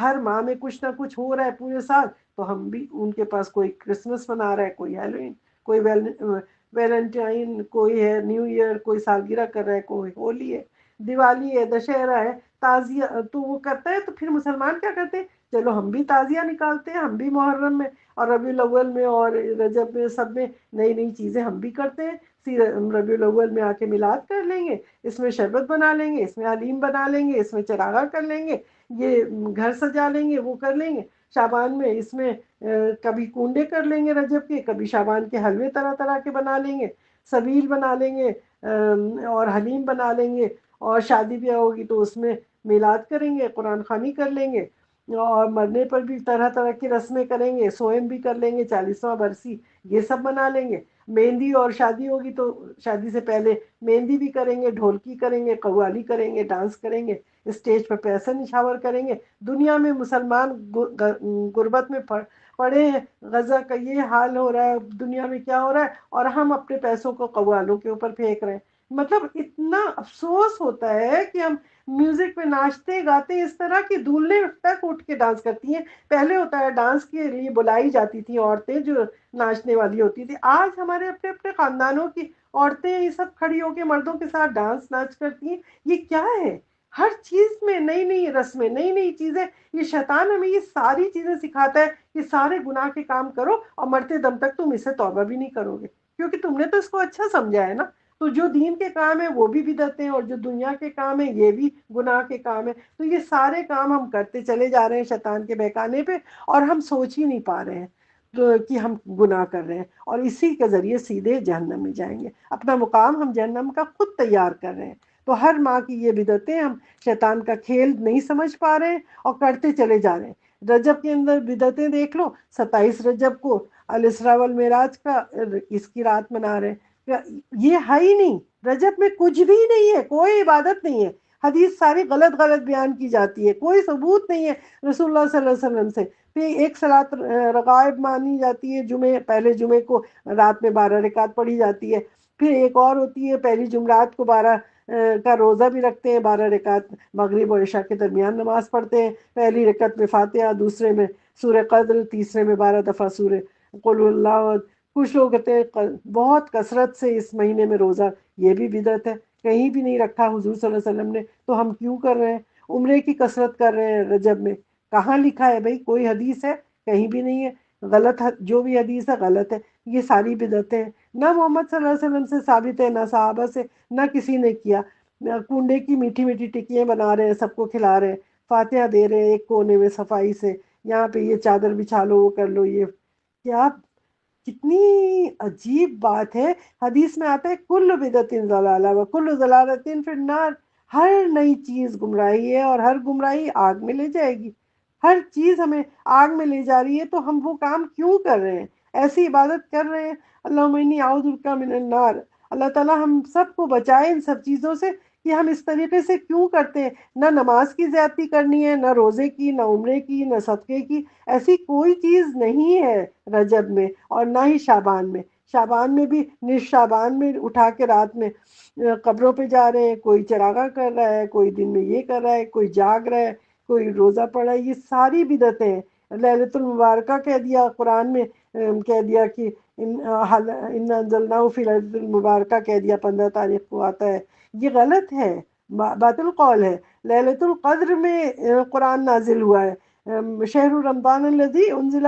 ہر ماہ میں کچھ نہ کچھ ہو رہا ہے پورے سال، تو ہم بھی ان کے پاس کوئی کرسمس منا رہا ہے، کوئی ہیلوئن، کوئی ویلنٹائن، کوئی ہے نیو ایئر، کوئی سالگرہ کر رہا ہے، کوئی ہولی ہے، دیوالی ہے، دشہرا ہے، تعزیہ تو وہ کرتا ہے. تو پھر مسلمان کیا کرتے ہیں، چلو ہم بھی تعزیہ نکالتے ہیں، ہم بھی محرم میں اور ربیع الاول میں اور رجب میں سب میں نئی نئی چیزیں ہم بھی کرتے ہیں. ربیع الاول میں آ کے میلاد کر لیں گے، اس میں شربت بنا لیں گے، اس میں حلیم بنا لیں گے، اس میں چراغا کر لیں گے، یہ گھر سجا لیں گے، وہ کر لیں گے. شعبان میں اس میں کبھی کنڈے کر لیں گے رجب کے، کبھی شعبان کے حلوے طرح طرح کے بنا لیں گے، سبیل بنا لیں گے اور حلیم بنا لیں گے. اور شادی بیاہ ہوگی تو اس میں میلاد کریں گے، قرآن خوانی کر لیں گے، اور مرنے پر بھی طرح طرح کی رسمیں کریں گے، سوئم بھی کر لیں گے، 40واں برسی یہ سب بنا لیں گے. مہندی اور شادی ہوگی تو شادی سے پہلے مہندی بھی کریں گے، ڈھولکی کریں گے، قوالی کریں گے، ڈانس کریں گے، اسٹیج پر پیسے نچھاور کریں گے. دنیا میں مسلمان غربت میں پڑے ہیں، غزہ کا یہ حال ہو رہا ہے، دنیا میں کیا ہو رہا ہے، اور ہم اپنے پیسوں کو قوالوں کے اوپر پھینک رہے ہیں. مطلب اتنا افسوس ہوتا ہے کہ ہم میوزک میں ناچتے گاتے اس طرح کی دھولنے تک اٹھ کے ڈانس کرتی ہیں. پہلے ہوتا ہے ڈانس کے لیے بلائی جاتی تھی عورتیں جو ناچنے والی ہوتی تھی. آج ہمارے اپنے اپنے خاندانوں کی عورتیں یہ سب کھڑی ہو کے مردوں کے ساتھ ڈانس ناچ کرتی ہیں. یہ کیا ہے؟ ہر چیز میں نئی نئی رسمیں، نئی نئی چیزیں. یہ شیطان ہمیں یہ ساری چیزیں سکھاتا ہے کہ سارے گناہ کے کام کرو اور مرتے دم تک تم اس سے توبہ بھی نہیں کرو گے، کیونکہ تم نے تو اس کو اچھا سمجھا ہے نا. تو جو دین کے کام ہیں وہ بھی بدعتیں ہیں، اور جو دنیا کے کام ہیں یہ بھی گناہ کے کام ہیں. تو یہ سارے کام ہم کرتے چلے جا رہے ہیں شیطان کے بہکانے پہ، اور ہم سوچ ہی نہیں پا رہے ہیں کہ ہم گناہ کر رہے ہیں، اور اسی کے ذریعے سیدھے جہنم میں جائیں گے. اپنا مقام ہم جہنم کا خود تیار کر رہے ہیں. تو ہر ماں کی یہ بدعتیں ہم شیطان کا کھیل نہیں سمجھ پا رہے ہیں اور کرتے چلے جا رہے ہیں. رجب کے اندر بدعتیں دیکھ لو، 27 رجب کو الاسراء والمعراج کا اس کی رات منا رہے ہیں. یہ ہے ہی نہیں، رجب میں کچھ بھی نہیں ہے، کوئی عبادت نہیں ہے. حدیث ساری غلط غلط بیان کی جاتی ہے، کوئی ثبوت نہیں ہے رسول اللہ صلی اللہ علیہ وسلم سے. پھر ایک صلاۃ رغائب مانی جاتی ہے، پہلے جمعے کو رات میں 12 رکعت پڑھی جاتی ہے. پھر ایک اور ہوتی ہے، پہلی جمعرات کو 12 کا روزہ بھی رکھتے ہیں، 12 رکعت مغرب اور عشاء کے درمیان نماز پڑھتے ہیں. پہلی رکعت میں فاتحہ، دوسرے میں سورہ قدر، تیسرے میں 12 دفعہ سورہ قل اللہ. کچھ لوگ کہتے ہیں بہت کثرت سے اس مہینے میں روزہ، یہ بھی بدعت ہے، کہیں بھی نہیں رکھا حضور صلی اللہ علیہ وسلم نے. تو ہم کیوں کر رہے ہیں؟ عمرے کی کثرت کر رہے ہیں رجب میں، کہاں لکھا ہے بھائی؟ کوئی حدیث ہے؟ کہیں بھی نہیں ہے. غلط جو بھی حدیث ہے غلط ہے. یہ ساری بدعتیں ہیں، نہ محمد صلی اللہ علیہ وسلم سے ثابت ہے، نہ صحابہ سے، نہ کسی نے کیا. کنڈے کی میٹھی میٹھی ٹکیاں بنا رہے ہیں، سب کو کھلا رہے ہیں، فاتحہ دے رہے ہیں ایک کونے میں صفائی سے، یہاں پہ یہ چادر بچھا لو، وہ کر لو. یہ کیا کتنی عجیب بات ہے. حدیث میں آتا ہے کل بدعت ضلالہ و کل ضلالۃ فی النار. ہر نئی چیز گمراہی ہے، اور ہر گمراہی آگ میں لے جائے گی. ہر چیز ہمیں آگ میں لے جا رہی ہے، تو ہم وہ کام کیوں کر رہے ہیں؟ ایسی عبادت کر رہے ہیں. اللہم انی اعوذ بک من النار. اللہ تعالیٰ ہم سب کو بچائے ان سب چیزوں سے کہ ہم اس طریقے سے کیوں کرتے ہیں. نہ نماز کی زیادتی کرنی ہے، نہ روزے کی، نہ عمرے کی، نہ صدقے کی. ایسی کوئی چیز نہیں ہے رجب میں، اور نہ ہی شعبان میں. شعبان میں بھی نصف شعبان میں اٹھا کے رات میں قبروں پہ جا رہے ہیں، کوئی چراغا کر رہا ہے، کوئی دن میں یہ کر رہا ہے، کوئی جاگ رہا ہے، کوئی روزہ پڑا ہے. یہ ساری بدعتیں ہیں. لیلۃ المبارکہ کہہ دیا قرآن میں، کہہ دیا کہ ان انزلناہ فی لیلۃ المبارکہ کہہ دیا، 15 تاریخ کو آتا ہے. یہ غلط ہے، باطل قول ہے. لیلۃ القدر میں قرآن نازل ہوا ہے. شہر رمضان الذی انزل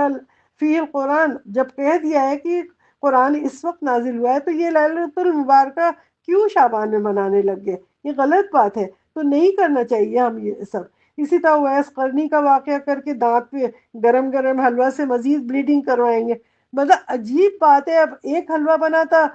فیہ القرآن جب کہہ دیا ہے کہ قرآن اس وقت نازل ہوا ہے، تو یہ لیلۃ المبارکہ کیوں شعبان میں منانے لگ گئے؟ یہ غلط بات ہے. تو نہیں کرنا چاہیے ہم یہ سب. اسی طرح ویس قرنی کا واقعہ کر کے دانت پہ گرم گرم حلوہ سے مزید بلیڈنگ کروائیں گے. مطلب عجیب بات ہے. اب ایک حلوہ بنا تھا،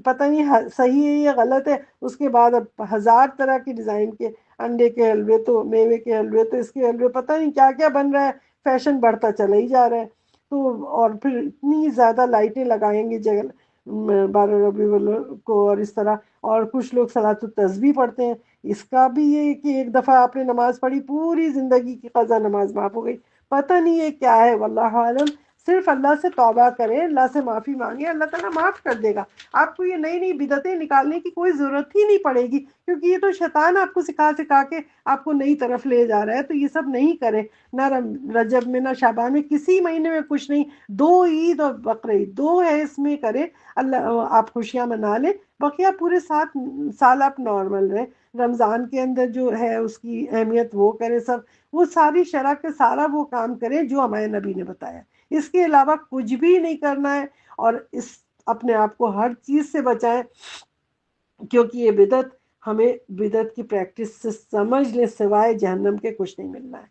پتہ نہیں صحیح ہے یا غلط ہے، اس کے بعد اب 1000 طرح کے ڈیزائن کے انڈے کے حلوے، تو میوے کے حلوے، تو اس کے حلوے، پتہ نہیں کیا کیا بن رہا ہے. فیشن بڑھتا چلا ہی جا رہا ہے. تو اور پھر اتنی زیادہ لائٹیں لگائیں گے 12 ربیع الاول کو، اور اس طرح. اور کچھ لوگ صلاۃ التسبیح پڑھتے ہیں. اس کا بھی یہ کہ ایک دفعہ آپ نے نماز پڑھی پوری زندگی کی قضا نماز معاف ہو گئی، پتہ نہیں یہ کیا ہے، واللہ عالم۔ صرف اللہ سے توبہ کریں، اللہ سے معافی مانگیں، اللہ تعالیٰ معاف کر دے گا۔ آپ کو یہ نئی نئی بدعتیں نکالنے کی کوئی ضرورت ہی نہیں پڑے گی، کیونکہ یہ تو شیطان آپ کو سکھا سکھا کے آپ کو نئی طرف لے جا رہا ہے۔ تو یہ سب نہیں کریں، نہ رجب میں نہ شعبان میں، کسی مہینے میں کچھ نہیں۔ 2 عید اور بقرعید 2 ہے، اس میں کریں، اللہ آپ خوشیاں منا لیں، بقیہ پورے 7 سال آپ نارمل رہیں۔ رمضان کے اندر جو ہے اس کی اہمیت وہ کریں، سب وہ ساری شرح کے سارا وہ کام کریں جو ہمارے نبی نے بتایا، اس کے علاوہ کچھ بھی نہیں کرنا ہے۔ اور اس اپنے آپ کو ہر چیز سے بچائیں، کیونکہ یہ بدعت، ہمیں بدعت کی پریکٹس سے سمجھ لیں سوائے جہنم کے کچھ نہیں ملنا ہے۔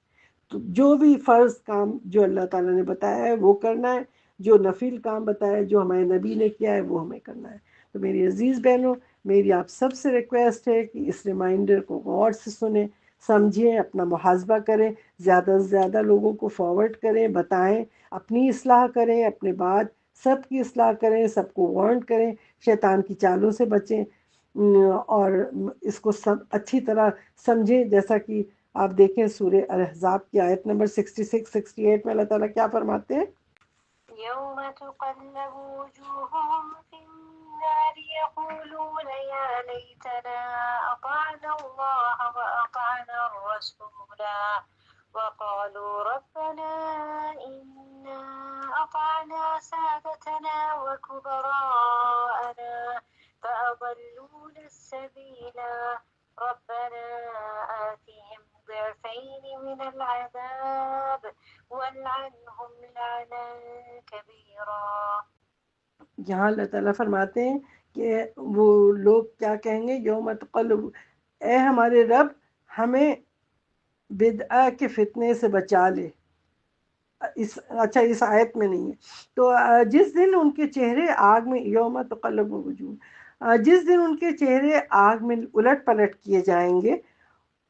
تو جو بھی فرض کام جو اللہ تعالیٰ نے بتایا ہے وہ کرنا ہے، جو نفل کام بتایا ہے جو ہمارے نبی نے کیا ہے وہ ہمیں کرنا ہے۔ تو میری عزیز بہنوں، میری آپ سب سے ریکویسٹ ہے کہ اس ریمائنڈر کو غور سے سنیں، سمجھیں، اپنا محاسبہ کریں، زیادہ سے زیادہ لوگوں کو فارورڈ کریں، بتائیں، اپنی اصلاح کریں، اپنے بعد سب کی اصلاح کریں، سب کو وارن کریں، شیطان کی چالوں سے بچیں، اور اس کو سب اچھی طرح سمجھیں۔ جیسا کہ آپ دیکھیں سورہ الاحزاب کی آیت نمبر 66 68 میں اللہ تعالیٰ کیا فرماتے ہیں؟ يوم تقلب وجوههم في النار يقولون يا ليتنا أطعنا الله وأطعنا الرسولا وقالوا ربنا إنا أطعنا سادتنا وكبراءنا فأضلونا السبيلا ربنا آتهم ضعفين من العذاب والعنهم لعنا كبيرا۔ یہاں اللہ تعالیٰ فرماتے ہیں کہ وہ لوگ کیا کہیں گے، یوم تقلب، اے ہمارے رب ہمیں بدعہ کے فتنے سے بچا لے۔ اچھا اس آیت میں نہیں ہے۔ تو جس دن ان کے چہرے آگ میں، یوم تقلب وجوہ، جس دن ان کے چہرے آگ میں الٹ پلٹ کیے جائیں گے،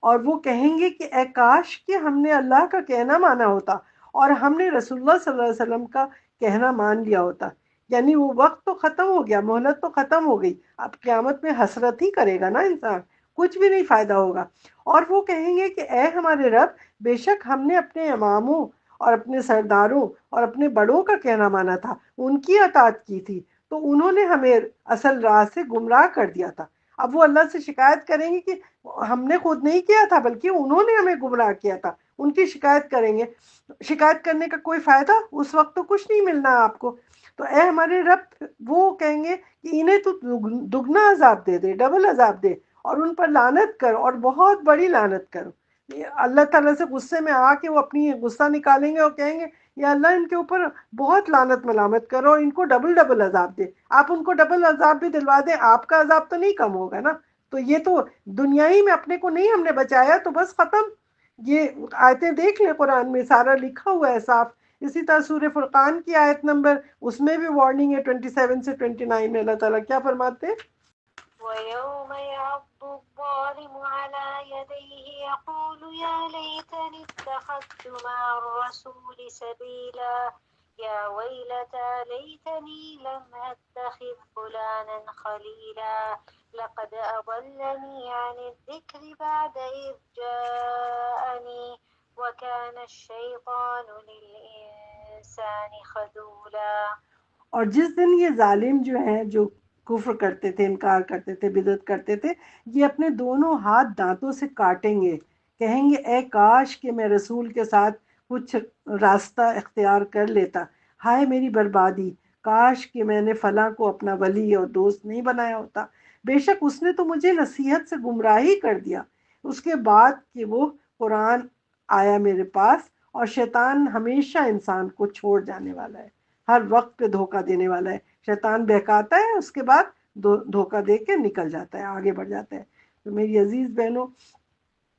اور وہ کہیں گے کہ اے کاش کہ ہم نے اللہ کا کہنا مانا ہوتا اور ہم نے رسول اللہ صلی اللہ علیہ وسلم کا کہنا مان لیا ہوتا۔ یعنی وہ وقت تو ختم ہو گیا، مہلت تو ختم ہو گئی، اب قیامت میں حسرت ہی کرے گا نا انسان، کچھ بھی نہیں فائدہ ہوگا۔ اور وہ کہیں گے کہ اے ہمارے رب، بے شک ہم نے اپنے اماموں اور اپنے سرداروں اور اپنے بڑوں کا کہنا مانا تھا، ان کی اطاعت کی تھی، تو انہوں نے ہمیں اصل راہ سے گمراہ کر دیا تھا۔ اب وہ اللہ سے شکایت کریں گے کہ ہم نے خود نہیں کیا تھا بلکہ انہوں نے ہمیں گمراہ کیا تھا، ان کی شکایت کریں گے۔ شکایت کرنے کا کوئی فائدہ، اس وقت تو کچھ نہیں ملنا آپ کو۔ تو اے ہمارے رب، وہ کہیں گے کہ انہیں تو دگنا عذاب دے دے، ڈبل عذاب دے، اور ان پر لعنت کر، اور بہت بڑی لعنت کرو۔ اللہ تعالیٰ سے غصے میں آ کے وہ اپنی غصہ نکالیں گے اور کہیں گے یا اللہ ان کے اوپر بہت لعنت ملامت کرو، ان کو ڈبل ڈبل عذاب دے۔ آپ ان کو ڈبل عذاب بھی دلوا دیں، آپ کا عذاب تو نہیں کم ہوگا نا۔ تو یہ تو دنیا ہی میں اپنے کو نہیں ہم نے بچایا تو بس ختم۔ یہ آیتیں دیکھ لیں، قرآن میں سارا لکھا ہوا ہے صاف۔ اسی طرح سورہ فرقان کی آیت نمبر، اس میں بھی وارننگ ہے 27 سے 29 میں، اللہ تعالیٰ کیا فرماتے ہیں؟ ويوم يعض الظالم على يديه يقول يا ليتني اتخذت مع الرسول سبيلا يا ويلتى ليتني لم أتخذ فلانا خليلا لقد أضلني عن الذكر بعد إذ جاءني وكان الشيطان للإنسان خذولا۔ اور جس دن یہ ظالم جو ہیں، جو کفر کرتے تھے، انکار کرتے تھے، بدعت کرتے تھے، یہ اپنے دونوں ہاتھ دانتوں سے کاٹیں گے، کہیں گے اے کاش کہ میں رسول کے ساتھ کچھ راستہ اختیار کر لیتا، ہائے میری بربادی، کاش کہ میں نے فلاں کو اپنا ولی اور دوست نہیں بنایا ہوتا، بے شک اس نے تو مجھے نصیحت سے گمراہی کر دیا۔ اس کے بعد کہ وہ قرآن آیا میرے پاس، اور شیطان ہمیشہ انسان کو چھوڑ جانے والا ہے، ہر وقت پہ دھوکہ دینے والا ہے۔ شیطان بہکاتا ہے، اس کے بعد دھوکہ دے کے نکل جاتا ہے، آگے بڑھ جاتا ہے۔ تو میری عزیز بہنوں،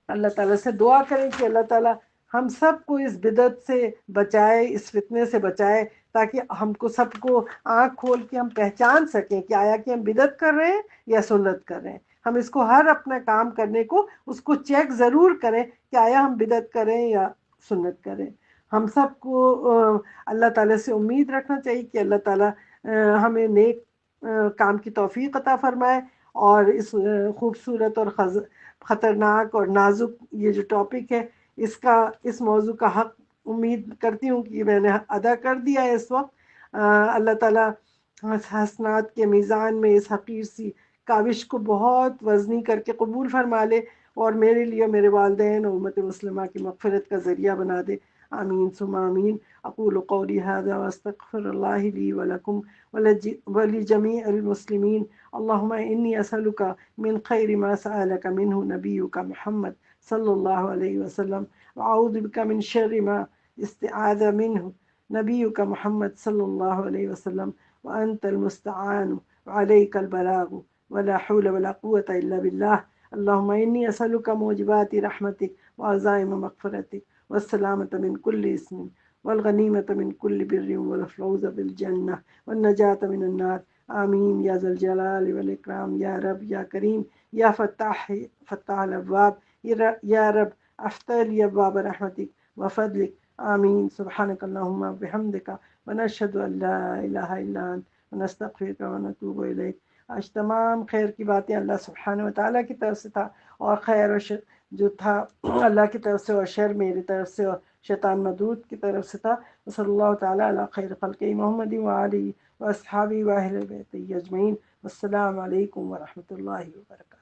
اللہ تعالیٰ سے دعا کریں کہ اللہ تعالیٰ ہم سب کو اس بدعت سے بچائے، اس فتنے سے بچائے، تاکہ ہم کو سب کو آنکھ کھول کے ہم پہچان سکیں کہ آیا کہ ہم بدعت کر رہے ہیں یا سنت کر رہے ہیں۔ ہم اس کو ہر اپنا کام کرنے کو اس کو چیک ضرور کریں کہ آیا ہم بدعت کریں یا سنت کریں۔ ہم سب کو اللہ تعالیٰ سے امید رکھنا چاہیے کہ اللہ تعالیٰ ہمیں نیک کام کی توفیق عطا فرمائے، اور اس خوبصورت اور خطرناک اور نازک یہ جو ٹاپک ہے، اس موضوع کا حق امید کرتی ہوں کہ میں نے ادا کر دیا ہے اس وقت۔ اللہ تعالیٰ حسنات کے میزان میں اس حقیر سی کاوش کو بہت وزنی کر کے قبول فرما لے، اور میرے لیے، میرے والدین اور امت مسلمہ کی مغفرت کا ذریعہ بنا دے۔ آمین ثم آمین۔ اقول قولی هذا واستغفر الله لي ولكم ولجميع المسلمين۔ اللهم إني أسألك من خير ما سألك منه نبيك محمد صلى الله عليه وسلم، وأعوذ بك من شر ما استعاذ منه نبيك محمد صلى الله عليه وسلم، وأنت المستعان وعليك البلاغ ولا حول ولا قوة إلا بالله۔ اللهم إني أسألك موجبات رحمتك وعزائم مغفرتك والسلامة من كل اسم والغنيمة من كل بر والفوز بالجنة والنجاة من النار۔ آمین یا ذا الجلال والإکرام۔ یا رب، یا کریم، یا فتاح الابواب، یا رب افتح لی ابواب رحمتک وفضلک۔ آمین۔ سبحانک اللہم وبحمدک ونشہد ان لا الہ الا انت ونستغفرک ونتوب الیک۔ آج تمام خیر کی باتیں اللہ سبحانہ وتعالیٰ کی طرف سے تھا، اور خیر و شر جو تھا اللہ کی طرف سے، اور شر میری طرف سے اور شیطان مردود کی طرف سے تھا۔ صلی اللہ تعالیٰ علی خیر خلق محمد وآلہ واصحابہ واہل بیتہ اجمعین۔ والسلام علیکم ورحمۃ اللہ وبرکاتہ۔